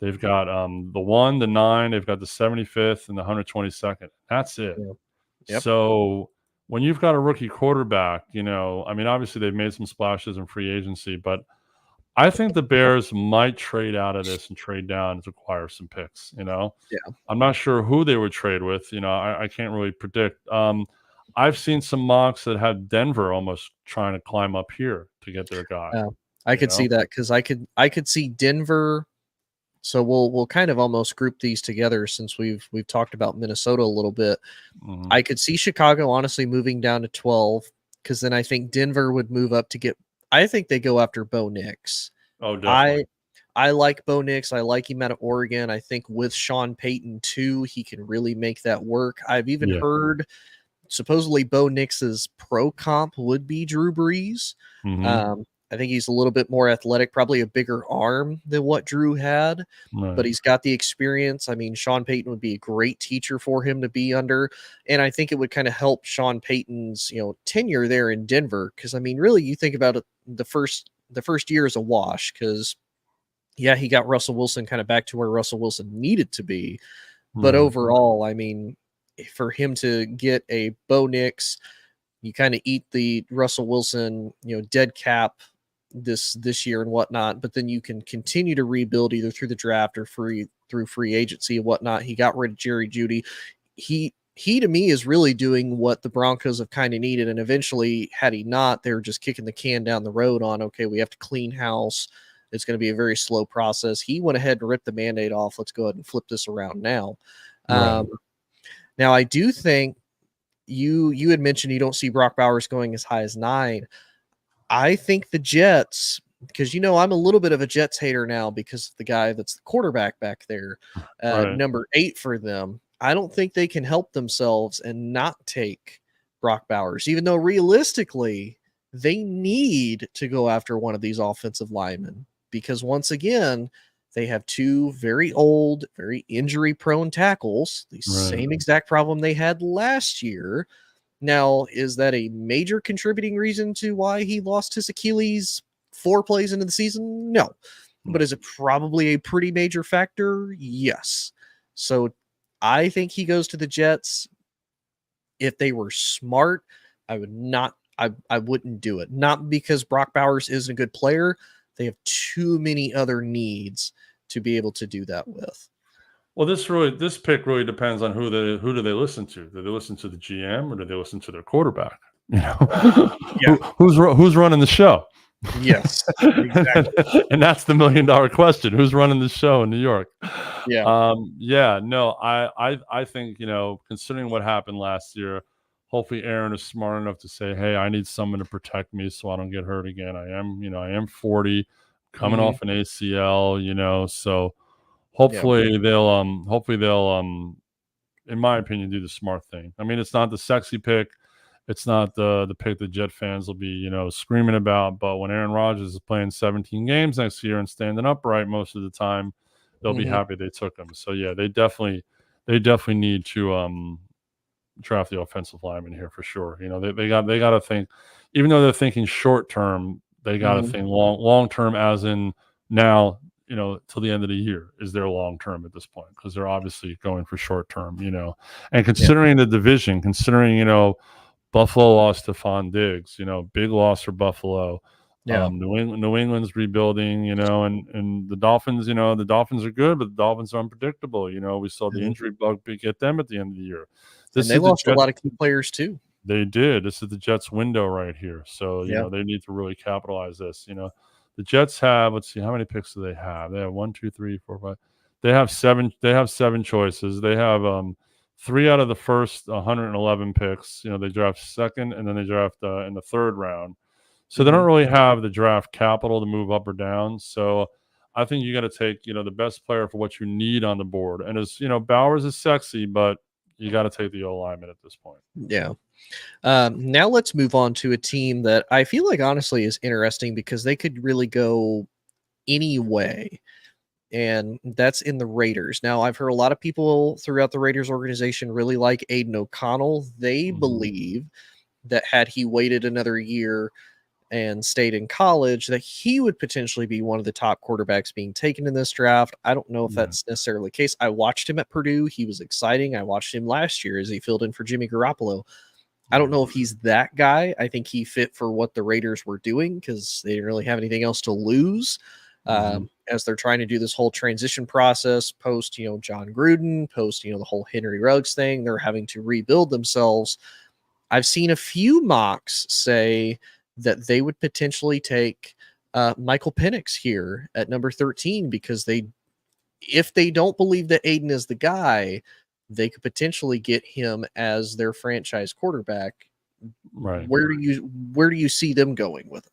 They've got the 1, the 9, they've got the 75th and the 122nd. That's it. Yep. So when you've got a rookie quarterback, obviously they've made some splashes in free agency, but I think the Bears might trade out of this and trade down to acquire some picks. I'm not sure who they would trade with. I can't really predict. I've seen some mocks that have Denver almost trying to climb up here to get their guy. I could see that, because I could see Denver. So we'll kind of almost group these together, since we've talked about Minnesota a little bit. I could see Chicago honestly moving down to 12, because then I think Denver would move up to get. I think they go after Bo Nix. Oh, definitely. I like Bo Nix. I like him out of Oregon. I think with Sean Payton too, he can really make that work. I've even heard supposedly Bo Nix's pro comp would be Drew Brees. I think he's a little bit more athletic, probably a bigger arm than what Drew had, but he's got the experience. I mean, Sean Payton would be a great teacher for him to be under. And I think it would kind of help Sean Payton's, tenure there in Denver. Cause I mean, really, you think about it, the first year is a wash, because he got Russell Wilson kind of back to where Russell Wilson needed to be. But overall, I mean, for him to get a Bo Nix, you kind of eat the Russell Wilson, dead cap this year and whatnot, but then you can continue to rebuild either through the draft or through free agency and whatnot. He got rid of Jerry Jeudy. He to me is really doing what the Broncos have kind of needed. And eventually, had he not, they were just kicking the can down the road on, okay, we have to clean house. It's going to be a very slow process. He went ahead and ripped the Band-Aid off. Let's go ahead and flip this around now. Now I do think you had mentioned you don't see Brock Bowers going as high as 9. I think the Jets, because I'm a little bit of a Jets hater now because of the guy that's the quarterback back there, number 8 for them. I don't think they can help themselves and not take Brock Bowers, even though realistically they need to go after one of these offensive linemen, because once again, they have 2 very old, very injury-prone tackles, the same exact problem they had last year. Now, is that a major contributing reason to why he lost his Achilles 4 plays into the season? No. But is it probably a pretty major factor? Yes. So I think he goes to the Jets. If they were smart, I wouldn't do it. Not because Brock Bowers isn't a good player. They have too many other needs to be able to do that with. Well, this pick really depends on who do they listen to? Do they listen to the GM or do they listen to their quarterback? Who's running the show? Yes, exactly. And that's the $1 million question: who's running the show in New York? No, I think considering what happened last year, hopefully Aaron is smart enough to say, hey, I need someone to protect me so I don't get hurt again. I am 40, coming off an ACL, so. Hopefully they'll in my opinion do the smart thing. I mean, it's not the sexy pick, it's not the pick that Jet fans will be screaming about, but when Aaron Rodgers is playing 17 games next year and standing upright most of the time, they'll be happy they took him. So yeah, they definitely need to draft the offensive lineman here for sure. They got to think, even though they're thinking short term, They got to think long term, as in now, till the end of the year is their long term at this point, because they're obviously going for short term, and considering the division, considering, Buffalo lost Stephon Diggs, big loss for Buffalo. Yeah. New England's rebuilding, and the Dolphins, the Dolphins are good, but the Dolphins are unpredictable. We saw the injury bug get them at the end of the year. And they lost a lot of key players too. They did. This is the Jets' window right here. So, they need to really capitalize this. The Jets have, let's see, how many picks do they have? They have 1, 2, 3, 4, 5. They have seven choices. They have 3 out of the first 111 picks. They draft second, and then they draft in the third round. So they don't really have the draft capital to move up or down. So I think you got to take, the best player for what you need on the board. And as Bowers is sexy, but you got to take the O-lineman at this point. Yeah. Now let's move on to a team that I feel like honestly is interesting because they could really go any way. And that's in the Raiders. Now, I've heard a lot of people throughout the Raiders organization really like Aiden O'Connell. They believe that had he waited another year and stayed in college, that he would potentially be one of the top quarterbacks being taken in this draft. I don't know if that's necessarily the case. I watched him at Purdue. He was exciting. I watched him last year as he filled in for Jimmy Garoppolo. I don't know if he's that guy. I think he fit for what the Raiders were doing because they didn't really have anything else to lose as they're trying to do this whole transition process post, John Gruden, post, the whole Henry Ruggs thing. They're having to rebuild themselves. I've seen a few mocks say that they would potentially take Michael Penix here at number 13 because if they don't believe that Aiden is the guy, they could potentially get him as their franchise quarterback. Right. Where do you see them going with it?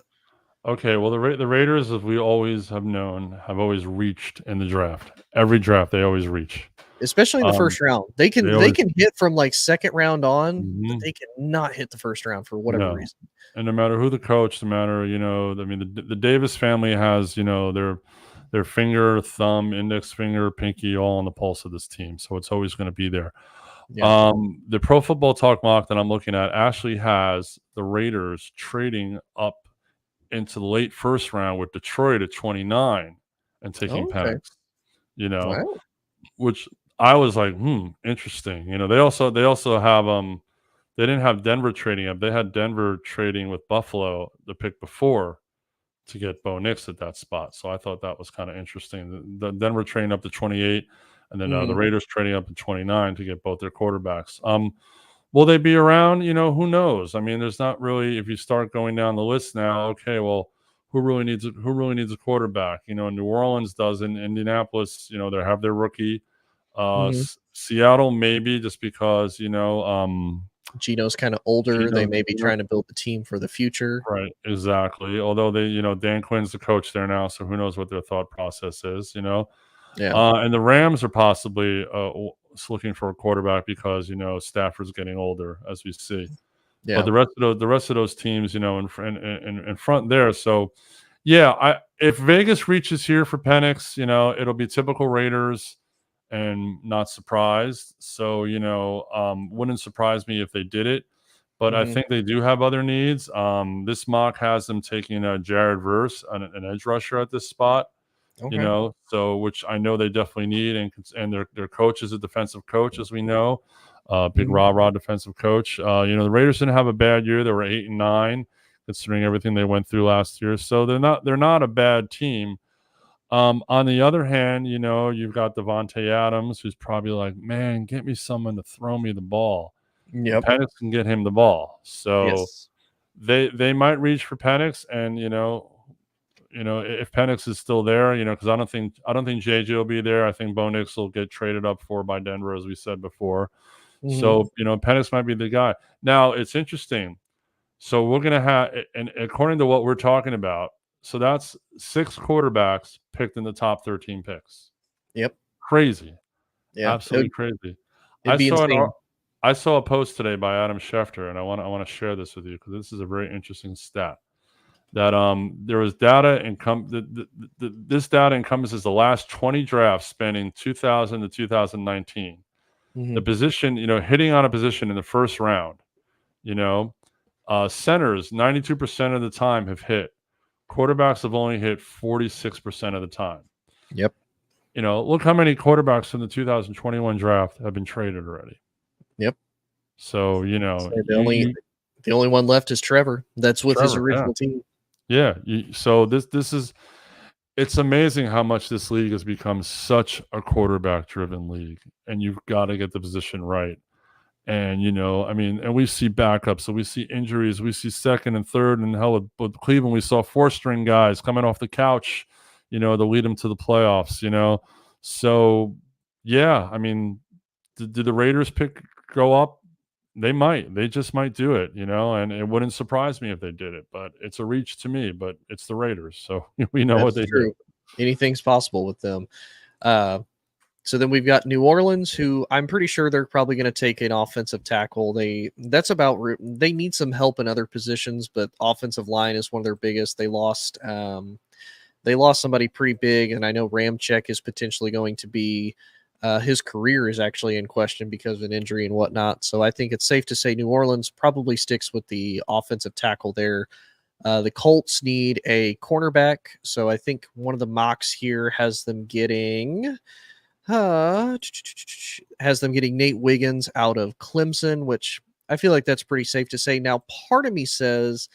Okay, well, the Raiders, as we always have known, have always reached in the draft. Every draft, they always reach, especially in the first round. They can hit from like second round on, but they cannot hit the first round for whatever reason. And no matter who the coach, no matter I mean, the Davis family has their finger, thumb, index finger, pinky, all on the pulse of this team, so it's always going to be there. Yeah. The Pro Football Talk mock that I'm looking at actually has the Raiders trading up into the late first round with Detroit at 29 and taking Penix, wow. Which I was like, interesting. They also have they didn't have Denver trading up. They had Denver trading with Buffalo the pick before to get Bo Nix at that spot. So I thought that was kind of interesting. The Denver trading up to 28, and then the Raiders trading up to 29 to get both their quarterbacks. Will they be around? Who knows? I mean, there's not really. If you start going down the list now, okay, well, who really needs a quarterback? New Orleans doesn't. Indianapolis, they have their rookie. Seattle maybe just because Gino's kind of older. They may be trying to build the team for the future. Right, exactly. Although they, Dan Quinn's the coach there now, so who knows what their thought process is? Yeah. And the Rams are possibly looking for a quarterback because Stafford's getting older, as we see. Yeah. But the rest of those teams, in front there. So, yeah, if Vegas reaches here for Penix, it'll be typical Raiders and not surprised. So, wouldn't surprise me if they did it. But I think they do have other needs. This mock has them taking Jared Verse, an edge rusher at this spot. Okay. So which I know they definitely need, and their coach is a defensive coach, as we know, big rah defensive coach. The Raiders didn't have a bad year; they were 8-9, considering everything they went through last year. So they're not a bad team. On the other hand, you've got Devontae Adams, who's probably like, man, get me someone to throw me the ball. Yep, Penix can get him the ball, so they might reach for Penix, and if Penix is still there, because I don't think JJ will be there. I think Bo Nix will get traded up for by Denver, as we said before. So, Penix might be the guy. Now, it's interesting. So we're going to have, and according to what we're talking about, so that's 6 quarterbacks picked in the top 13 picks. Yep. Crazy. Yeah. Absolutely crazy. I saw a post today by Adam Schefter, and I want to share this with you because this is a very interesting stat. That there was data this data encompasses the last 20 drafts spanning 2000 to 2019. The position, hitting on a position in the first round, centers 92% of the time have hit. quarterbacks have only hit 46% of the time. Yep. Look how many quarterbacks from the 2021 draft have been traded already. Yep. So, So the only one left is Trevor. That's with his original team. Yeah. So it's amazing how much this league has become such a quarterback driven league, and you've got to get the position right. And, and we see backups, so we see injuries, we see second and third, and hell, with Cleveland, we saw 4-string guys coming off the couch, to lead them to the playoffs, So, yeah, I mean, did the Raiders go up? They just might do it, and it wouldn't surprise me if they did it, but it's a reach to me, but it's the Raiders, so we know what they do. Anything's possible with them. So then we've got New Orleans, who I'm pretty sure they're probably going to take an offensive tackle. They need some help in other positions, but offensive line is one of their biggest. They lost somebody pretty big, and I know Ramczyk is potentially going to be his career is actually in question because of an injury and whatnot. So I think it's safe to say New Orleans probably sticks with the offensive tackle there. The Colts need a cornerback, so I think one of the mocks here has them getting Nate Wiggins out of Clemson, which I feel like that's pretty safe to say. Now, part of me says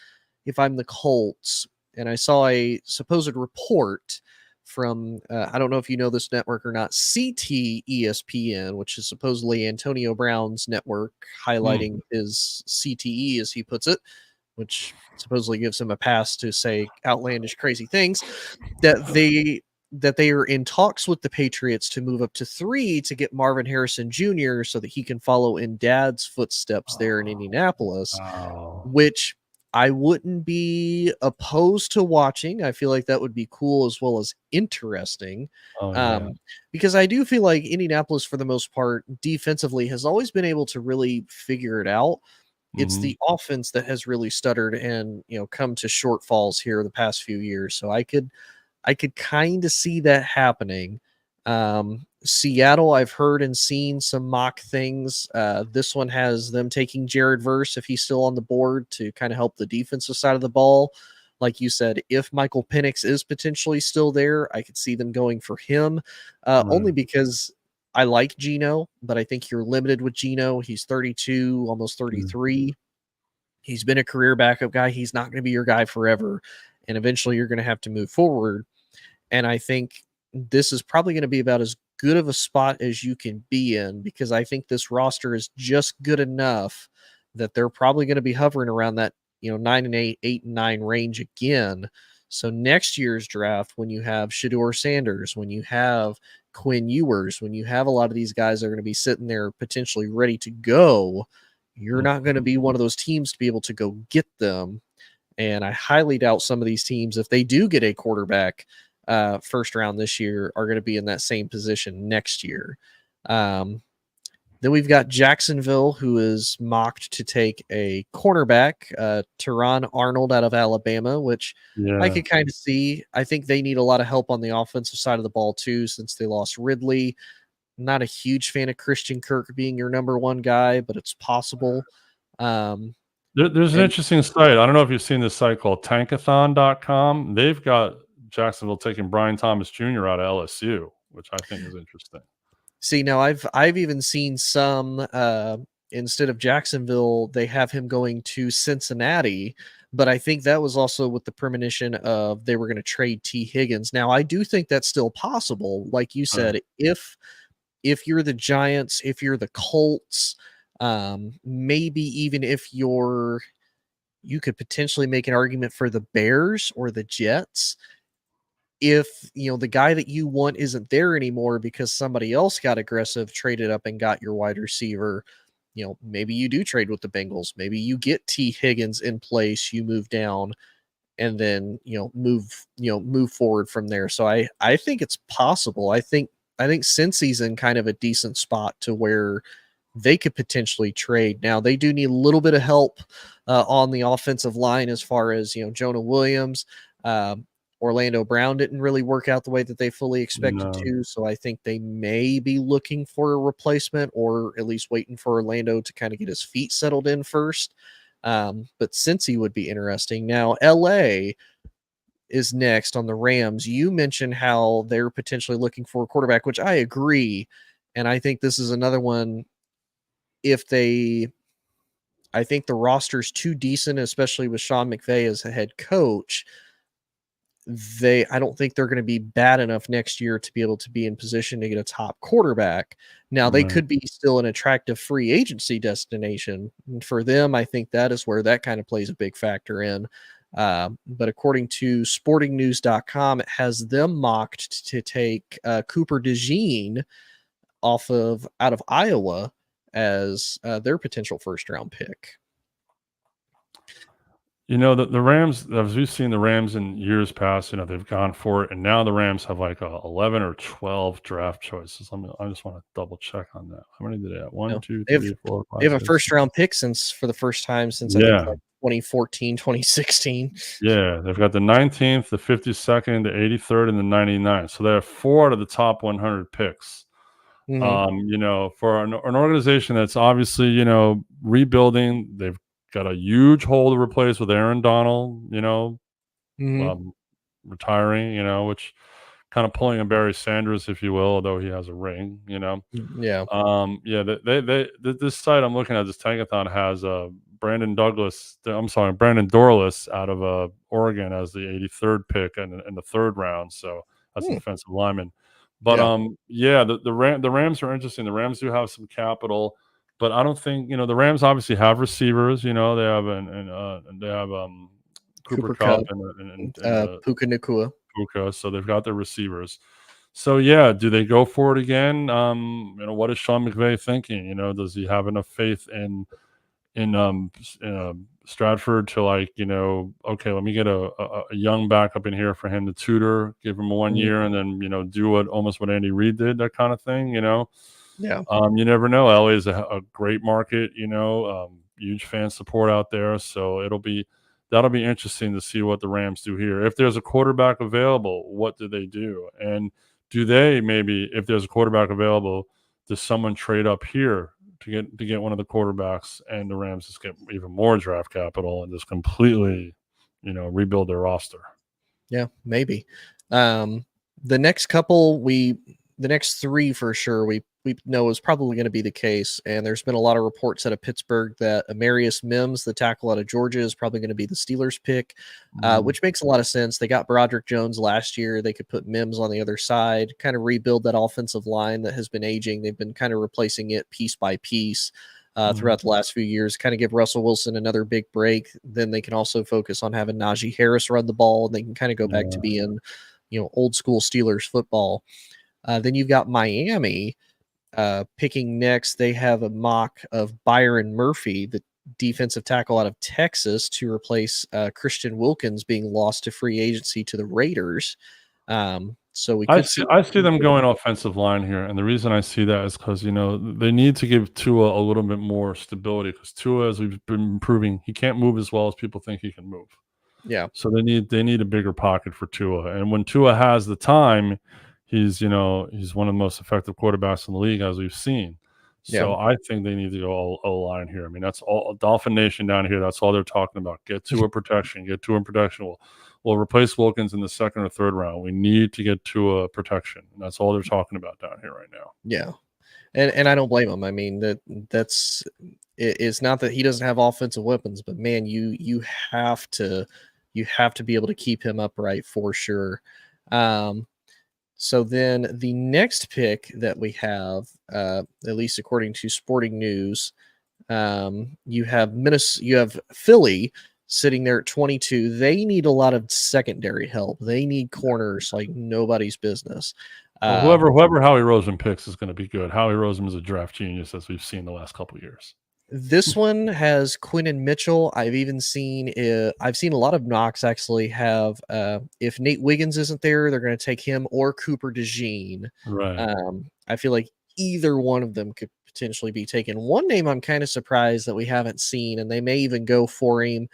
if I'm the Colts, and I saw a supposed report from, I don't know if you know this network or not, CT ESPN, which is supposedly Antonio Brown's network, highlighting his CTE, as he puts it, which supposedly gives him a pass to say outlandish, crazy things, that they are in talks with the Patriots to move up to 3 to get Marvin Harrison Jr. so that he can follow in Dad's footsteps there in Indianapolis, which I wouldn't be opposed to watching. I feel like that would be cool as well as interesting. Because I do feel like Indianapolis, for the most part, defensively has always been able to really figure it out. It's the offense that has really stuttered and, come to shortfalls here the past few years. So I could kind of see that happening. Seattle, I've heard and seen some mock things. This one has them taking Jared Verse, if he's still on the board, to kind of help the defensive side of the ball. Like you said, if Michael Penix is potentially still there, I could see them going for him, only because I like Geno, but I think you're limited with Geno. He's 32, almost 33. He's been a career backup guy. He's not going to be your guy forever, and eventually you're going to have to move forward. And I think this is probably going to be about as good of a spot as you can be in, because I think this roster is just good enough that they're probably going to be hovering around that 9-8, 8-9 range again. So next year's draft, when you have Shedeur Sanders, when you have Quinn Ewers, when you have a lot of these guys that are going to be sitting there potentially ready to go, you're not going to be one of those teams to be able to go get them. And I highly doubt some of these teams, if they do get a quarterback first round this year, are going to be in that same position next year. Then we've got Jacksonville, who is mocked to take a cornerback, Teron Arnold out of Alabama, which I could kind of see. I think they need a lot of help on the offensive side of the ball too, since they lost Ridley. Not a huge fan of Christian Kirk being your number one guy, but it's possible. There's an interesting site. I don't know if you've seen this site called tankathon.com. They've got Jacksonville taking Brian Thomas Jr. out of LSU, which I think is interesting. See, now I've even seen some, instead of Jacksonville, they have him going to Cincinnati, but I think that was also with the premonition of they were going to trade T. Higgins. Now, I do think that's still possible. Like you said, if you're the Giants, if you're the Colts, maybe even if you could potentially make an argument for the Bears or the Jets. If the guy that you want isn't there anymore because somebody else got aggressive, traded up and got your wide receiver, maybe you do trade with the Bengals. Maybe you get T. Higgins in place, you move down, and then move forward from there. So I think it's possible. I think Cincy's in kind of a decent spot to where they could potentially trade. Now, they do need a little bit of help on the offensive line, as far as Jonah Williams. Orlando Brown didn't really work out the way that they fully expected to, so I think they may be looking for a replacement, or at least waiting for Orlando to kind of get his feet settled in first. But Cincy would be interesting. Now, LA, is next on the Rams. You mentioned how they're potentially looking for a quarterback, which I agree. And I think this is another one. I think the roster's too decent, especially with Sean McVay as a head coach. I don't think they're going to be bad enough next year to be able to be in position to get a top quarterback. Now, they could be still an attractive free agency destination. And for them, I think that is where that kind of plays a big factor in. But according to sportingnews.com, it has them mocked to take Cooper DeJean out of Iowa as their potential first round pick. You know, the Rams, as we've seen the Rams in years past, you know, they've gone for it, and now the Rams have like 11 or 12 draft choices. I just want to double check on that. How many did they have? One, two, three, four, five. They have a six, first round pick for the first time since I think like 2014, 2016. Yeah, they've got the 19th, the 52nd, the 83rd, and the 99th. So they have 4 out of the top 100 picks. Mm-hmm. You know, for an organization that's obviously, you know, rebuilding, they've got a huge hole to replace with Aaron Donald, you know, retiring, you know, which kind of pulling a Barry Sanders, if you will, although he has a ring, you know. Yeah. This site I'm looking at, this Tankathon, has Brandon Dorlus out of Oregon as the 83rd pick in the 3rd round. So that's a defensive lineman. But the Rams are interesting. The Rams do have some capital, but I don't think, you know, the Rams obviously have receivers. You know, they have Cooper Kupp and Puka Nacua. Puka, so they've got their receivers. So yeah, do they go for it again? You know, what is Sean McVay thinking? You know, does he have enough faith in Stratford to, like, you know, okay, let me get a young backup in here for him to tutor, give him 1 year, and then, you know, do what Andy Reid did, that kind of thing, you know? Yeah. You never know. LA is a great market, you know, huge fan support out there. So that'll be interesting to see what the Rams do here. If there's a quarterback available, what do they do? And do they, maybe, if there's a quarterback available, does someone trade up here to get one of the quarterbacks, and the Rams just get even more draft capital and just completely, you know, rebuild their roster? Yeah, maybe. The next 3 for sure, we know is probably going to be the case. And there's been a lot of reports out of Pittsburgh that Amarius Mims, the tackle out of Georgia, is probably going to be the Steelers pick, which makes a lot of sense. They got Broderick Jones last year. They could put Mims on the other side, kind of rebuild that offensive line that has been aging. They've been kind of replacing it piece by piece throughout the last few years, kind of give Russell Wilson another big break. Then they can also focus on having Najee Harris run the ball, and they can kind of go back to being, you know, old school Steelers football. Then you've got Miami picking next. They have a mock of Byron Murphy, the defensive tackle out of Texas, to replace Christian Wilkins being lost to free agency to the Raiders. So we could I see them going offensive line here, and the reason I see that is because, you know, they need to give Tua a little bit more stability, because Tua, as we've been proving, he can't move as well as people think he can move. Yeah. So they need a bigger pocket for Tua, and when Tua has the time, he's one of the most effective quarterbacks in the league, as we've seen. So I think they need to go O-line here. I mean, that's all Dolphin Nation down here. That's all they're talking about. Get Tua protection. Get Tua protection. We'll replace Wilkins in the 2nd or 3rd round. We need to get Tua protection, and that's all they're talking about down here right now. Yeah, and I don't blame him. I mean, it's not that he doesn't have offensive weapons, but man, you have to be able to keep him upright for sure. So then the next pick that we have, at least according to Sporting News, you have Philly sitting there at 22. They need a lot of secondary help. They need corners like nobody's business. Well, whoever Howie Roseman picks is going to be good. Howie Roseman is a draft genius, as we've seen the last couple of years. This one has Quinton Mitchell. I've seen a lot of knocks actually have if Nate Wiggins isn't there, they're going to take him or Cooper DeJean. Right. I feel like either one of them could potentially be taken. One name I'm kind of surprised that we haven't seen, and they may even go for him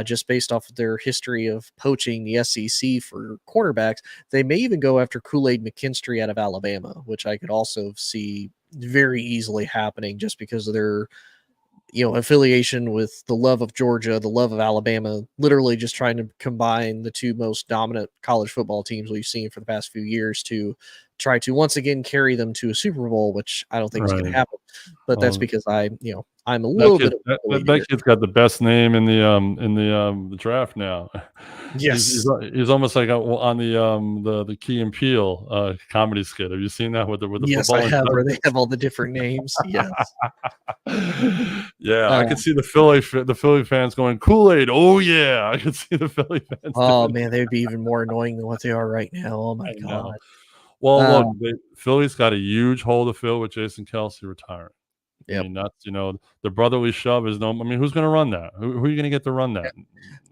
just based off of their history of poaching the SEC for quarterbacks. They may even go after Kool-Aid McKinstry out of Alabama, which I could also see very easily happening just because of affiliation with the love of Georgia, the love of Alabama, literally just trying to combine the two most dominant college football teams we've seen for the past few years to try to once again carry them to a Super Bowl, which I don't think is going to Right. happen. But that's Oh, because I'm a that little kid, bit that, of that, that kid's got the best name in the draft now. Yes. He's almost like on the Key and Peele comedy skit. Have you seen that with the Yes, I football and have, stuff? where they have all the different names. Yes. Yeah, I could see the Philly fans going Kool-Aid. Oh yeah, I could see the Philly fans. Oh doing man, they would be even more annoying than what they are right now. Oh my I know. god. Well, Uh, look, Philly's got a huge hole to fill with Jason Kelsey retiring. I yep. mean, that's the brotherly shove is no. I mean, who's going to run that? Who are you going to get to run that?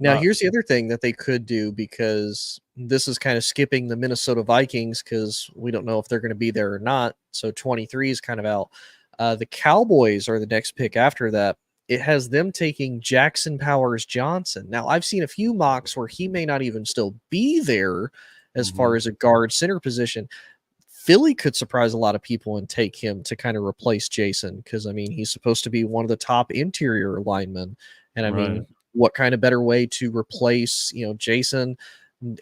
Now, Not. here's the other thing that they could do, because this is kind of skipping the Minnesota Vikings because we don't know if they're going to be there or not. So 23 is kind of out. The Cowboys are the next pick after that. It has them taking Jackson Powers Johnson. Now, I've seen a few mocks where he may not even still be there as far Mhm. as a guard center position. Philly could surprise a lot of people and take him to kind of replace Jason, because I mean he's supposed to be one of the top interior linemen, and I Right. mean, what kind of better way to replace Jason?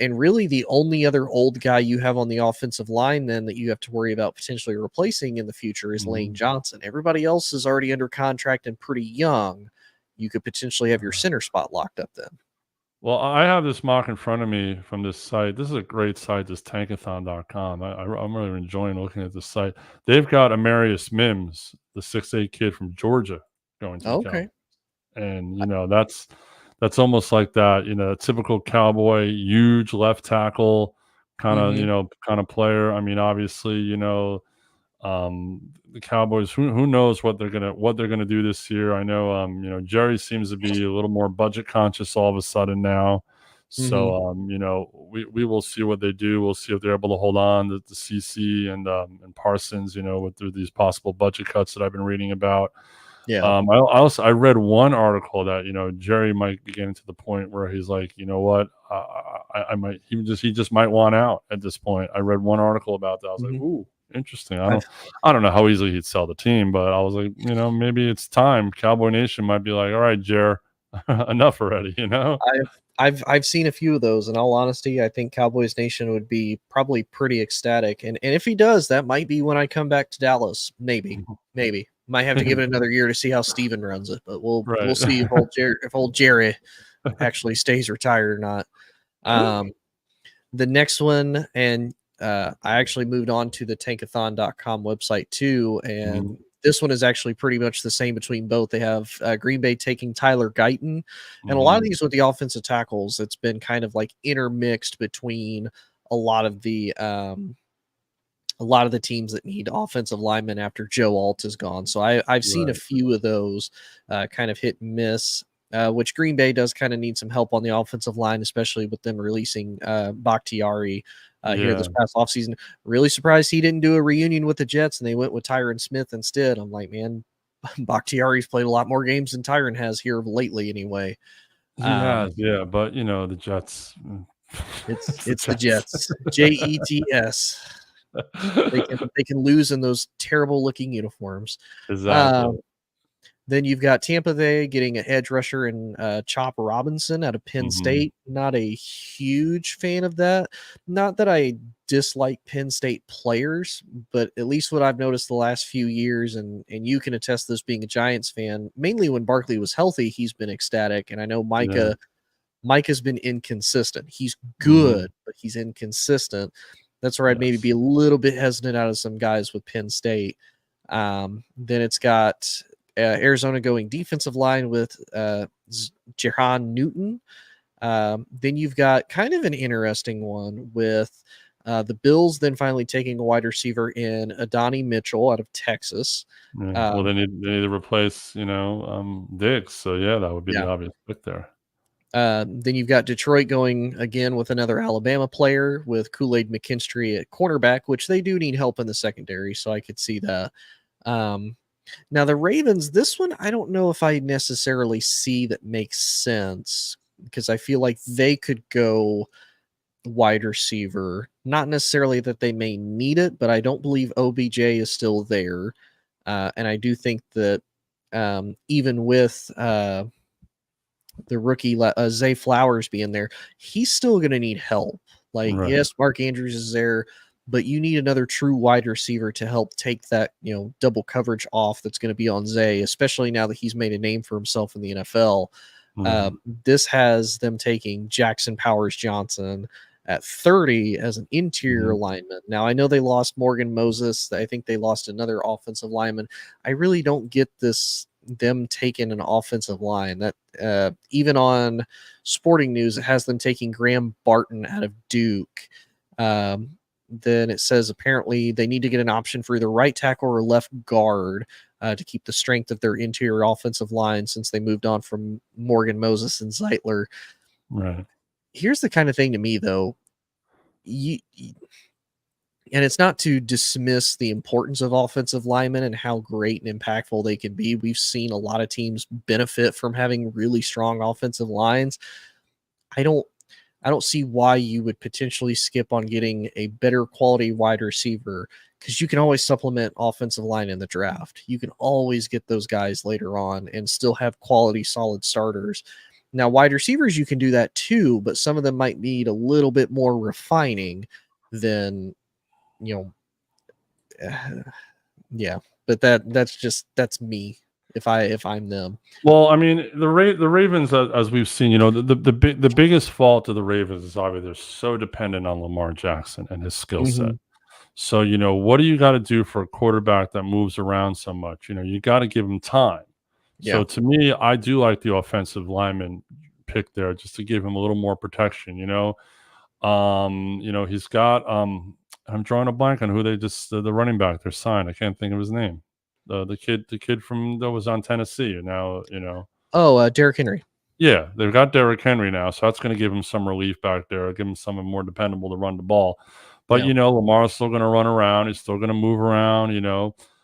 And really, the only other old guy you have on the offensive line then that you have to worry about potentially replacing in the future is Lane Mhm. Johnson. Everybody else is already under contract and pretty young. You could potentially have your center spot locked up then. Well, I have this mock in front of me from this site. This is a great site, this tankathon.com. I'm really enjoying looking at this site. They've got Amarius Mims, the 6'8" kid from Georgia, going to the Cowboys. Okay. And that's almost like that, typical Cowboy, huge left tackle kind of, Mhm. kind of player. I mean, obviously, the Cowboys, who knows what they're gonna do this year. I know Jerry seems to be a little more budget conscious all of a sudden now. Mhm. So we will see what they do. We'll see if they're able to hold on to CC and Parsons, through these possible budget cuts that I've been reading about. Yeah. I read one article that Jerry might be getting to the point where he's like, you know what, I might he just might want out at this point. I read one article about that. I was like, Mhm. ooh, interesting. I've I don't know how easily he'd sell the team, but I was like, maybe it's time. Cowboy Nation might be like, all right, Jer, enough already. I've seen a few of those. In all honesty, I think Cowboys Nation would be probably pretty ecstatic. And if he does, that might be when I come back to Dallas. Maybe. Might have to give it another year to see how Steven runs it, but we'll Right. see if old Jerry actually stays retired or not. The next one, and I actually moved on to the tankathon.com website too, and Mhm. this one is actually pretty much the same between both. They have Green Bay taking Tyler Guyton, and a lot of Mhm. these with the offensive tackles, it's been kind of like intermixed between a lot of the teams that need offensive linemen after Joe Alt is gone. So I've seen a Right. few of those kind of hit and miss. Which Green Bay does kind of need some help on the offensive line, especially with them releasing Bakhtiari here Yeah. this past offseason. Really surprised he didn't do a reunion with the Jets and they went with Tyron Smith instead. I'm like, man, Bakhtiari's played a lot more games than Tyron has here lately anyway. He Um, has, yeah, but the Jets. it's It's the it's the Jets. Jets. Jets. They can lose in those terrible looking uniforms. Exactly. Um, Then you've got Tampa Bay getting an edge rusher and Chop Robinson out of Penn Mhm. State. Not a huge fan of that. Not that I dislike Penn State players, but at least what I've noticed the last few years, and you can attest to this being a Giants fan, mainly when Barkley was healthy, he's been ecstatic. And I know Yeah. Micah's been inconsistent. He's Mhm. good, but he's inconsistent. That's where I'd maybe Yes. be a little bit hesitant out of some guys with Penn State. Then it's got Arizona going defensive line with Jahan Newton. Then you've got kind of an interesting one with the Bills then finally taking a wide receiver in Adonai Mitchell out of Texas. Yeah. Well, Um, they need to replace, Diggs. So yeah, that would be the yeah. obvious pick there. Then you've got Detroit going again with another Alabama player with Kool-Aid McKinstry at cornerback, which they do need help in the secondary, so I could see that. Um, Now the Ravens, this one I don't know if I necessarily see that makes sense because I feel like they could go wide receiver. Not necessarily that they may need it, but I don't believe OBJ is still there. And I do think that even with the rookie Zay Flowers being there, he's still going to need help. Like, Right. yes, Mark Andrews is there, but you need another true wide receiver to help take that, double coverage off that's going to be on Zay, especially now that he's made a name for himself in the NFL. This has them taking Jackson Powers Johnson at 30 as an interior lineman. Now, I know they lost Morgan Moses. I think they lost another offensive lineman. I really don't get them taking an offensive line. That even on Sporting News, it has them taking Graham Barton out of Duke. Then it says apparently they need to get an option for either right tackle or left guard to keep the strength of their interior offensive line since they moved on from Morgan Moses and Zeitler. Right. Here's the kind of thing to me, though. And it's not to dismiss the importance of offensive linemen and how great and impactful they can be. We've seen a lot of teams benefit from having really strong offensive lines. I don't see why you would potentially skip on getting a better quality wide receiver, because you can always supplement offensive line in the draft. You can always get those guys later on and still have quality, solid starters. Now, wide receivers, you can do that too, but some of them might need a little bit more refining than, yeah. But that's me if I'm them. Well, I mean, the Ravens, as we've seen, the biggest fault of the Ravens is obviously they're so dependent on Lamar Jackson and his skill set. So, what do you got to do for a quarterback that moves around so much? You got to give him time. Yeah. So to me, I do like the offensive lineman pick there just to give him a little more protection. He's got I'm drawing a blank on who they just the running back they're signed. I can't think of his name. The kid from that was on Tennessee. And now, Derrick Henry. Yeah, they've got Derrick Henry now, so that's going to give him some relief back there, give him someone more dependable to run the ball. But Lamar's still going to run around. He's still going to move around.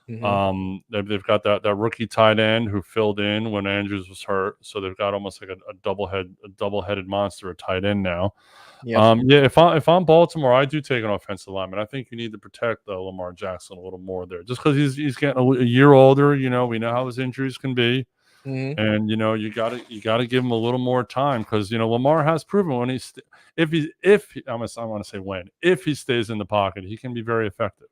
They've got that rookie tight end who filled in when Andrews was hurt, so they've got almost like a double-headed monster at tight end now. If I'm Baltimore, I do take an offensive lineman. I think you need to protect Lamar Jackson a little more there, just because he's getting a year older. We know how his injuries can be. And you gotta give him a little more time, because Lamar has proven when if he stays in the pocket, he can be very effective.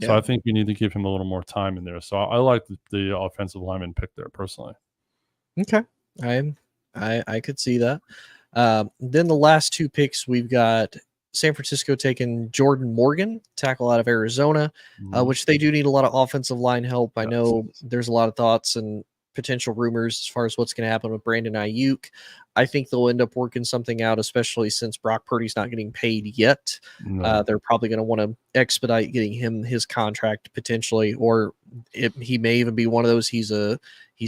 So I think you need to give him a little more time in there. So I like the offensive lineman pick there personally. Okay, I could see that. Then the last two picks, we've got San Francisco taking Jordan Morgan, tackle out of Arizona, which they do need a lot of offensive line help. I know there's a lot of thoughts and potential rumors as far as what's going to happen with Brandon Ayuk. I think they'll end up working something out, especially since Brock Purdy's not getting paid yet. They're probably going to want to expedite getting him his contract potentially, or he may even be one of those. He's a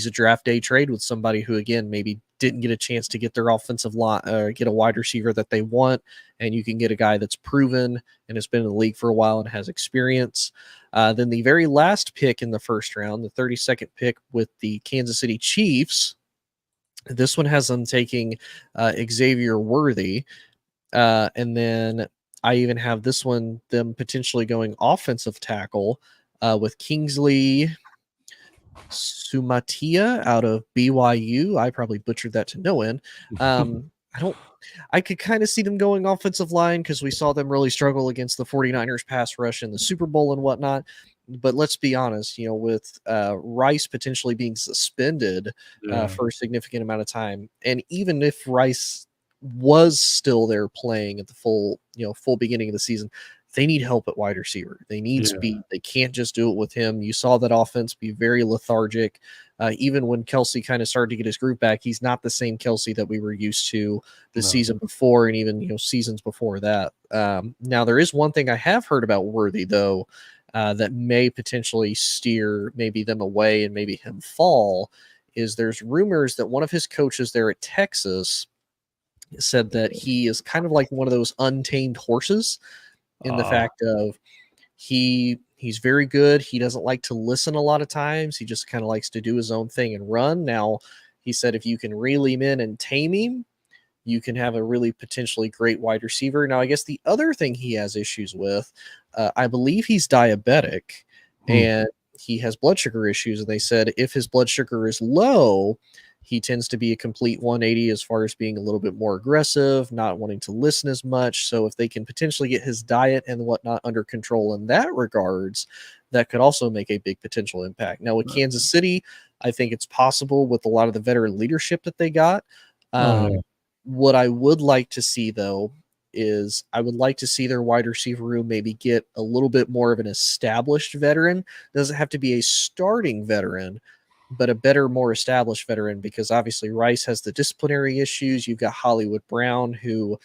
draft day trade with somebody who, again, maybe didn't get a chance to get their offensive line, get a wide receiver that they want, and you can get a guy that's proven and has been in the league for a while and has experience. Then the very last pick in the first round, the 32nd pick with the Kansas City Chiefs. This one has them taking Xavier Worthy. And then I even have this one, them potentially going offensive tackle with Kingsley Sumatia out of BYU. I probably butchered that to no end. I could kind of see them going offensive line because we saw them really struggle against the 49ers pass rush in the Super Bowl and whatnot. But let's be honest, with Rice potentially being suspended for a significant amount of time, and even if Rice was still there playing at the full beginning of the season, they need help at wide receiver. They need speed. They can't just do it with him. You saw that offense be very lethargic. Even when Kelsey kind of started to get his group back, he's not the same Kelsey that we were used to the season before, and even seasons before that. Now, there is one thing I have heard about Worthy, though, that may potentially steer maybe them away and maybe him fall, is there's rumors that one of his coaches there at Texas said that he is kind of like one of those untamed horses in the fact of he's very good. He doesn't like to listen a lot of times. He just kind of likes to do his own thing and run. Now, he said if you can reel him in and tame him, you can have a really potentially great wide receiver. Now, I guess the other thing he has issues with, I believe he's diabetic, and he has blood sugar issues, and they said if his blood sugar is low, he tends to be a complete 180 as far as being a little bit more aggressive, not wanting to listen as much. So if they can potentially get his diet and whatnot under control in that regards, that could also make a big potential impact. Now with Kansas City, I think it's possible with a lot of the veteran leadership that they got. What I would like to see, though, is I would like to see their wide receiver room maybe get a little bit more of an established veteran. Doesn't have to be a starting veteran, but a better, more established veteran, because obviously Rice has the disciplinary issues. You've got Hollywood Brown, who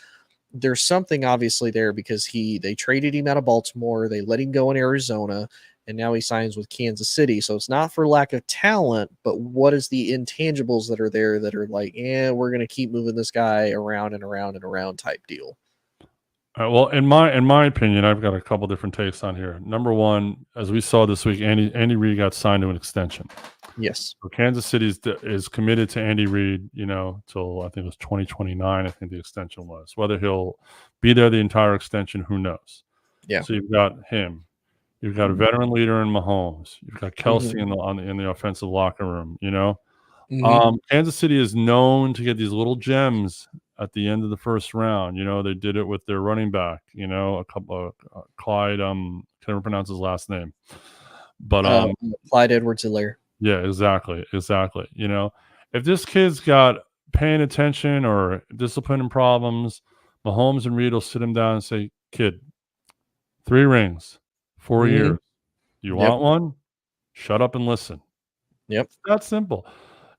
there's something obviously there because they traded him out of Baltimore. They let him go in Arizona, and now he signs with Kansas City. So it's not for lack of talent, but what is the intangibles that are there that are like, we're going to keep moving this guy around and around and around type deal. Well, in my opinion, I've got a couple different takes on here. Number one, as we saw this week, Andy Reid got signed to an extension. Yes. So Kansas City is committed to Andy Reid, till I think it was 2029. I think the extension was. Whether he'll be there the entire extension, who knows? Yeah. So you've got him. You've got a veteran leader in Mahomes. You've got Kelsey in the offensive locker room. Kansas City is known to get these little gems at the end of the first round. They did it with their running back. A couple of Clyde. Can't even pronounce his last name, but Clyde Edwards-Helaire. Yeah, exactly. If this kid's got paying attention or discipline problems, Mahomes and Reid will sit him down and say, "Kid, 3 rings, 4 years. You want one? Shut up and listen." Yep. It's that simple.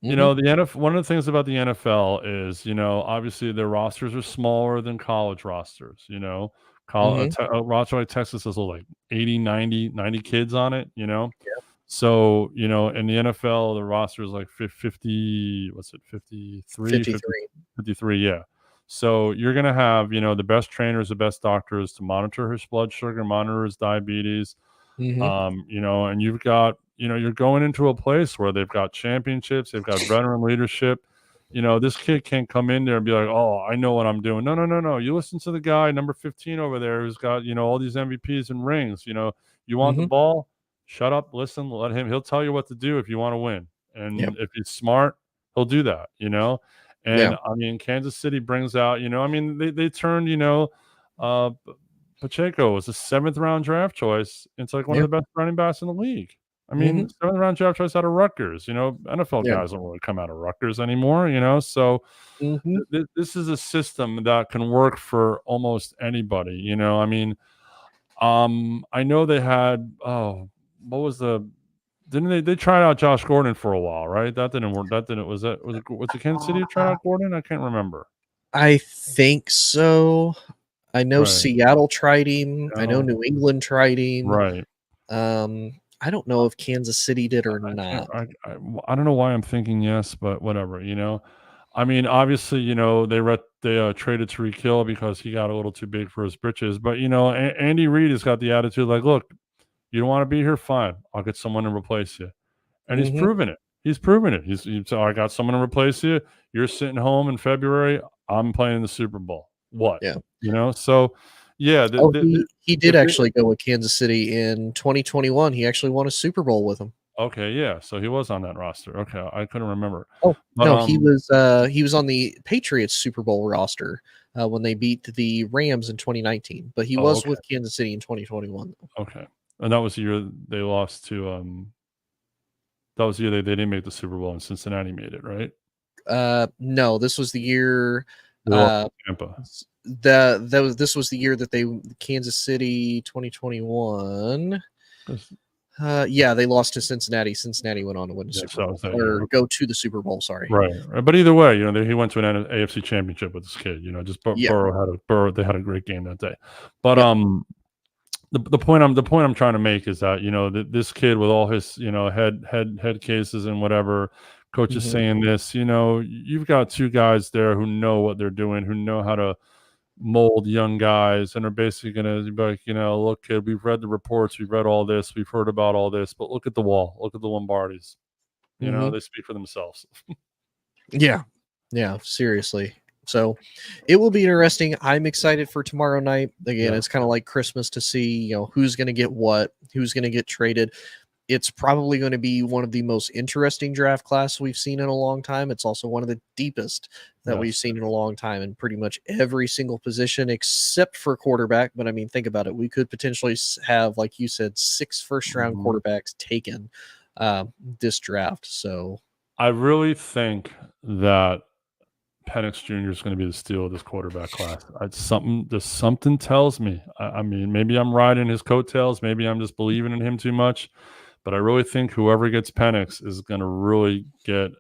The NFL. One of the things about the NFL is, obviously their rosters are smaller than college rosters. A roster like Texas has like 80, 90 kids on it. So, in the NFL, the roster is like 50, what's it, 53? 53, yeah. So you're going to have, the best trainers, the best doctors to monitor his blood sugar, monitor his diabetes. And you've got, you're going into a place where they've got championships, they've got veteran leadership. This kid can't come in there and be like, "Oh, I know what I'm doing." No. You listen to the guy, number 15 over there, who's got, all these MVPs and rings. You want the ball? Shut up, listen, let him. He'll tell you what to do if you want to win. And if he's smart, he'll do that, And I mean, Kansas City brings out, they turned, Pacheco was a 7th round draft choice. It's like one of the best running backs in the league. I mean, 7th round draft choice out of Rutgers. NFL guys don't really come out of Rutgers anymore, So this is a system that can work for almost anybody, I know they had, what was didn't they tried out Josh Gordon for a while, right? That didn't work. Was it Kansas City who tried out Gordon? I can't remember. I think so. I know Seattle tried him. I know New England tried him. Right. I don't know if Kansas City did or not. I don't know why I'm thinking yes, but whatever, I mean, obviously, they traded Tyreek Hill because he got a little too big for his britches. But, Andy Reid has got the attitude like, look, you don't want to be here? Fine. I'll get someone to replace you. And he's proven it. He's so I got someone to replace you. You're sitting home in February. I'm playing in the Super Bowl. What? Yeah. So, yeah. He did actually go with Kansas City in 2021. He actually won a Super Bowl with them. Okay, yeah. So he was on that roster. Okay, I couldn't remember. Oh, but, no, he was on the Patriots Super Bowl roster when they beat the Rams in 2019. But he was with Kansas City in 2021. Okay, and that was the year they lost to. That was the year they didn't make the Super Bowl and Cincinnati made it, right? No, this was the year. Tampa. This was the year that Kansas City 2021. They lost to Cincinnati. Cincinnati went on to win the Super Bowl, go to the Super Bowl. Sorry. Right. But either way, he went to an AFC Championship with this kid. Burrow had a great game that day. But the point I'm trying to make is that this kid with all his head cases and whatever, coach is saying this. You've got 2 guys there who know what they're doing, who know how to mold young guys, and are basically going to be like, look, kid, we've read the reports, we've read all this, we've heard about all this, but look at the wall, look at the Lombardis. They speak for themselves. Yeah, seriously. So it will be interesting. I'm excited for tomorrow night. Again, it's kind of like Christmas to see, who's going to get what, who's going to get traded. it's probably going to be one of the most interesting draft class we've seen in a long time. It's also one of the deepest that we've seen in a long time in pretty much every single position except for quarterback. But I mean, think about it. We could potentially have, like you said, 6 first-round quarterbacks taken this draft. So I really think that Penix Jr. is going to be the steal of this quarterback class. Something tells me. I mean, maybe I'm riding his coattails. Maybe I'm just believing in him too much. But I really think whoever gets Penix is going to really get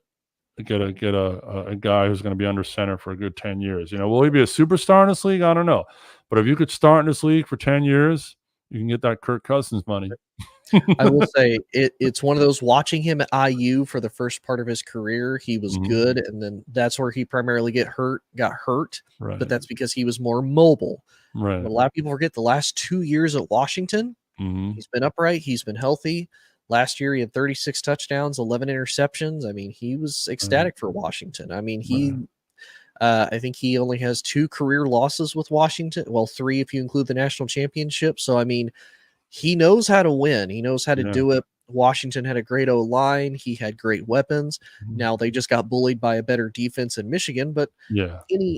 a guy who's going to be under center for a good 10 years. Will he be a superstar in this league? I don't know. But if you could start in this league for 10 years, you can get that Kirk Cousins money. I will say it's one of those, watching him at IU for the first part of his career, he was good, and then that's where he primarily got hurt. Right. But that's because he was more mobile. Right. But a lot of people forget the last 2 years at Washington, he's been upright, he's been healthy. Last year he had 36 touchdowns, 11 interceptions. I mean, he was ecstatic for Washington. I mean, I think he only has 2 career losses with Washington. Well, 3 if you include the national championship. So I mean, he knows how to win. He knows how to do it. Washington had a great O-line. He had great weapons. Now they just got bullied by a better defense in Michigan, but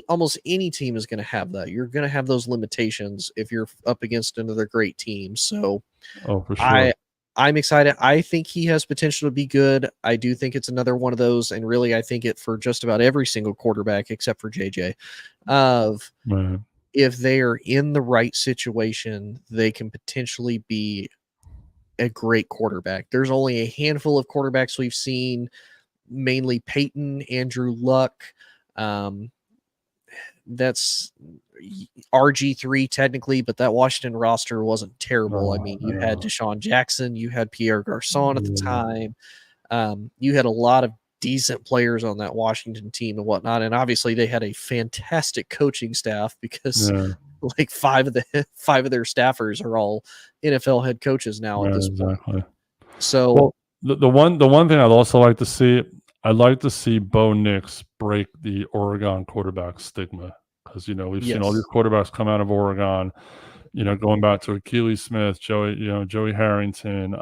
almost any team is going to have that. You're going to have those limitations if you're up against another great team. So for sure. I'm excited. I think he has potential to be good. I do think it's another one of those, and really I think it for just about every single quarterback except for JJ, of if they are in the right situation, they can potentially be a great quarterback. There's only a handful of quarterbacks we've seen, mainly Peyton, Andrew Luck. That's RG3 technically, but that Washington roster wasn't terrible. I mean, you had Deshaun Jackson, you had Pierre Garçon at the time. You had a lot of decent players on that Washington team and whatnot. And obviously they had a fantastic coaching staff because like 5 of their staffers are all NFL head coaches now at this point. So the one thing I'd also like to see, I'd like to see Bo Nix break the Oregon quarterback stigma, because we've seen all these quarterbacks come out of Oregon, going back to Achilles Smith, Joey Harrington,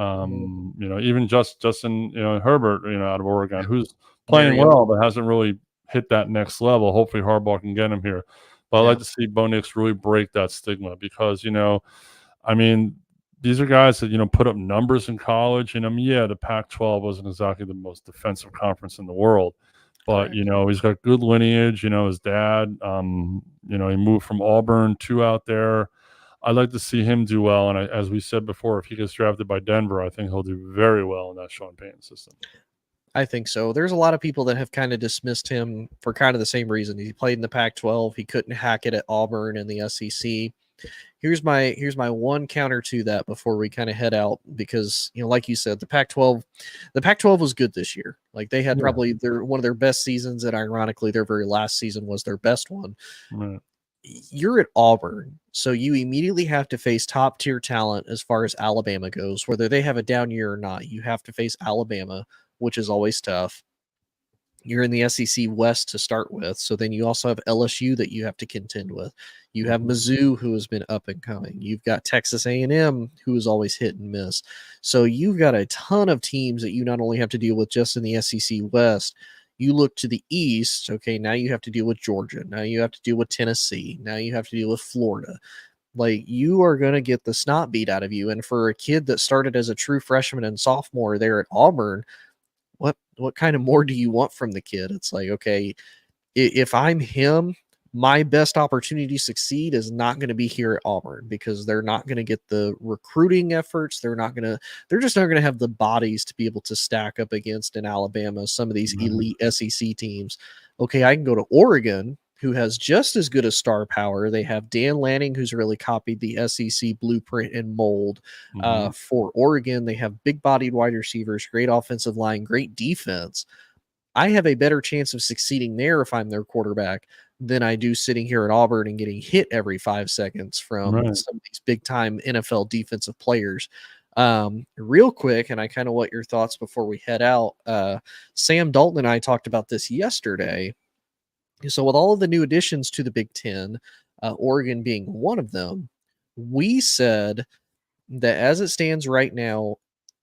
even Justin Herbert, out of Oregon, who's playing well but hasn't really hit that next level. Hopefully Harbaugh can get him here. But I'd like to see Bo Nix really break that stigma, because I mean, these are guys that put up numbers in college, and the Pac-12 wasn't exactly the most defensive conference in the world, but he's got good lineage. His dad, he moved from Auburn to out there. I'd like to see him do well, and as we said before, if he gets drafted by Denver, I think he'll do very well in that Sean Payton system. I think so. There's a lot of people that have kind of dismissed him for kind of the same reason. He played in the Pac-12. He couldn't hack it at Auburn and the SEC. Here's my one counter to that before we kind of head out, because like you said, the Pac-12 was good this year. Like they had probably one of their best seasons, and ironically their very last season was their best one. You're at Auburn, so you immediately have to face top tier talent as far as Alabama goes. Whether they have a down year or not, you have to face Alabama, which is always tough. You're in the SEC West to start with, so then you also have LSU that you have to contend with. You have Mizzou, who has been up and coming. You've got Texas A&M, who is always hit and miss. So you've got a ton of teams that you not only have to deal with just in the SEC West. You look to the East, okay, now you have to deal with Georgia. Now you have to deal with Tennessee. Now you have to deal with Florida. Like, you are going to get the snot beat out of you. And for a kid that started as a true freshman and sophomore there at Auburn, what kind of more do you want from the kid? It's like, okay, if I'm him, my best opportunity to succeed is not going to be here at Auburn, because they're not going to get the recruiting efforts. They're just not going to have the bodies to be able to stack up against in Alabama, some of these elite SEC teams. Okay, I can go to Oregon, who has just as good a star power. They have Dan Lanning, who's really copied the SEC blueprint and mold. For Oregon, they have big-bodied wide receivers, great offensive line, great defense. I have a better chance of succeeding there if I'm their quarterback than I do sitting here at Auburn and getting hit every 5 seconds from some of these big-time NFL defensive players. Real quick, and I kind of want your thoughts before we head out. Sam Dalton and I talked about this yesterday. So with all of the new additions to the Big Ten, Oregon being one of them, we said that as it stands right now,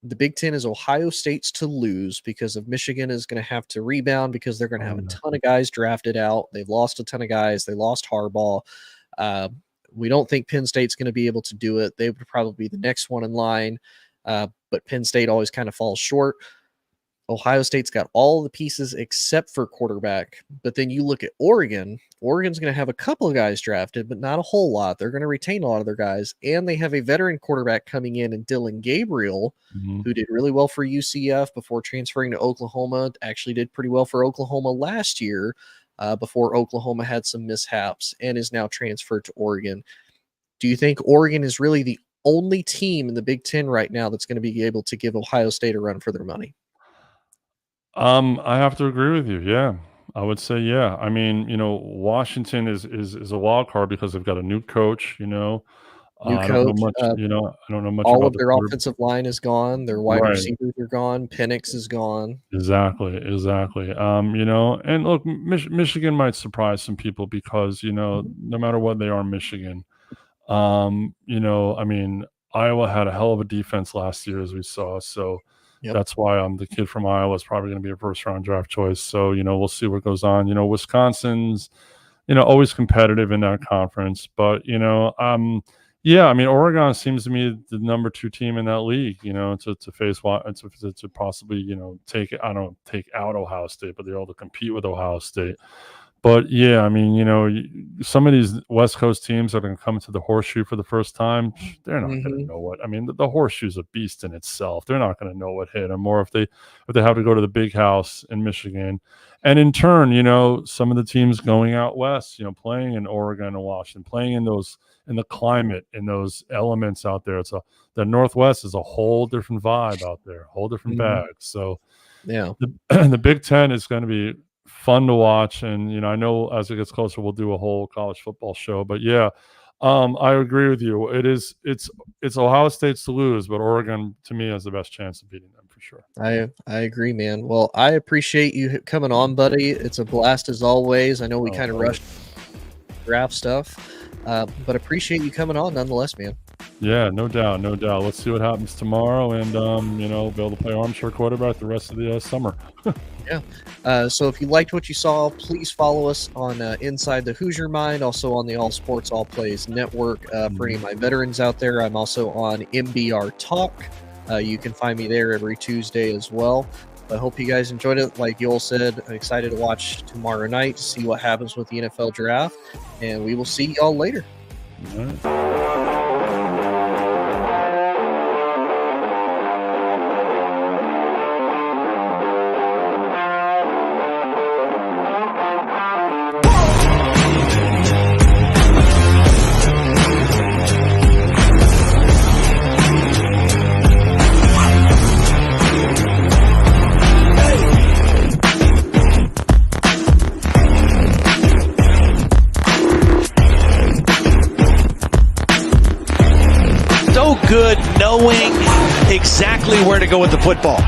The Big Ten is Ohio State's to lose because of Michigan is going to have to rebound because they're going to have a ton of guys drafted out. They've lost a ton of guys. They lost Harbaugh. We don't think Penn State's going to be able to do it. They would probably be the next one in line, but Penn State always kind of falls short. Ohio State's got all the pieces except for quarterback. But then you look at Oregon. Oregon's going to have a couple of guys drafted, but not a whole lot. They're going to retain a lot of their guys. And they have a veteran quarterback coming in Dylan Gabriel, who did really well for UCF before transferring to Oklahoma. Actually did pretty well for Oklahoma last year before Oklahoma had some mishaps and is now transferred to Oregon. Do you think Oregon is really the only team in the Big Ten right now that's going to be able to give Ohio State a run for their money? I have to agree with you. Yeah, I would say, yeah. I mean, Washington is a wild card because they've got a new coach, New I don't know coach. much, I don't know much All about of the their quarter- offensive line is gone. Their wide Right. receivers are gone. Penix is gone. Exactly. And look, Michigan might surprise some people because, no matter what, they are Michigan. I mean, Iowa had a hell of a defense last year, as we saw. So Yep. that's why the kid from Iowa is probably going to be a first-round draft choice. So, we'll see what goes on. Wisconsin's, always competitive in that conference. But, yeah, I mean, Oregon seems to me the number 2 team in that league, to face to possibly, take out Ohio State, but they're able to compete with Ohio State. But yeah, I mean, some of these West Coast teams are going to come to the Horseshoe for the first time. They're not going to know what. I mean, the Horseshoe's a beast in itself. They're not going to know what hit them, or if they have to go to the Big House in Michigan, and in turn, some of the teams going out west, playing in Oregon and Washington, playing in the climate, in those elements out there. The Northwest is a whole different vibe out there, a whole different bag. So Yeah. the Big Ten is going to be fun to watch, and I know as it gets closer we'll do a whole college football show. But yeah, I agree with you. It's Ohio State's to lose, but Oregon to me has the best chance of beating them for sure. I agree, man. Well, I appreciate you coming on, buddy. It's a blast as always. I know we kind of rushed draft stuff, but appreciate you coming on nonetheless, man. Yeah, no doubt. Let's see what happens tomorrow, and be able to play armchair quarterback the rest of the summer. Yeah. So if you liked what you saw, please follow us on Inside the Hoosier Mind, also on the All Sports All Plays Network. For any of my veterans out there, I'm also on MBR Talk. You can find me there every Tuesday as well. I hope you guys enjoyed it. Like Yoel said, I'm excited to watch tomorrow night to see what happens with the NFL draft, and we will see y'all later. All right. Good knowing exactly where to go with the football.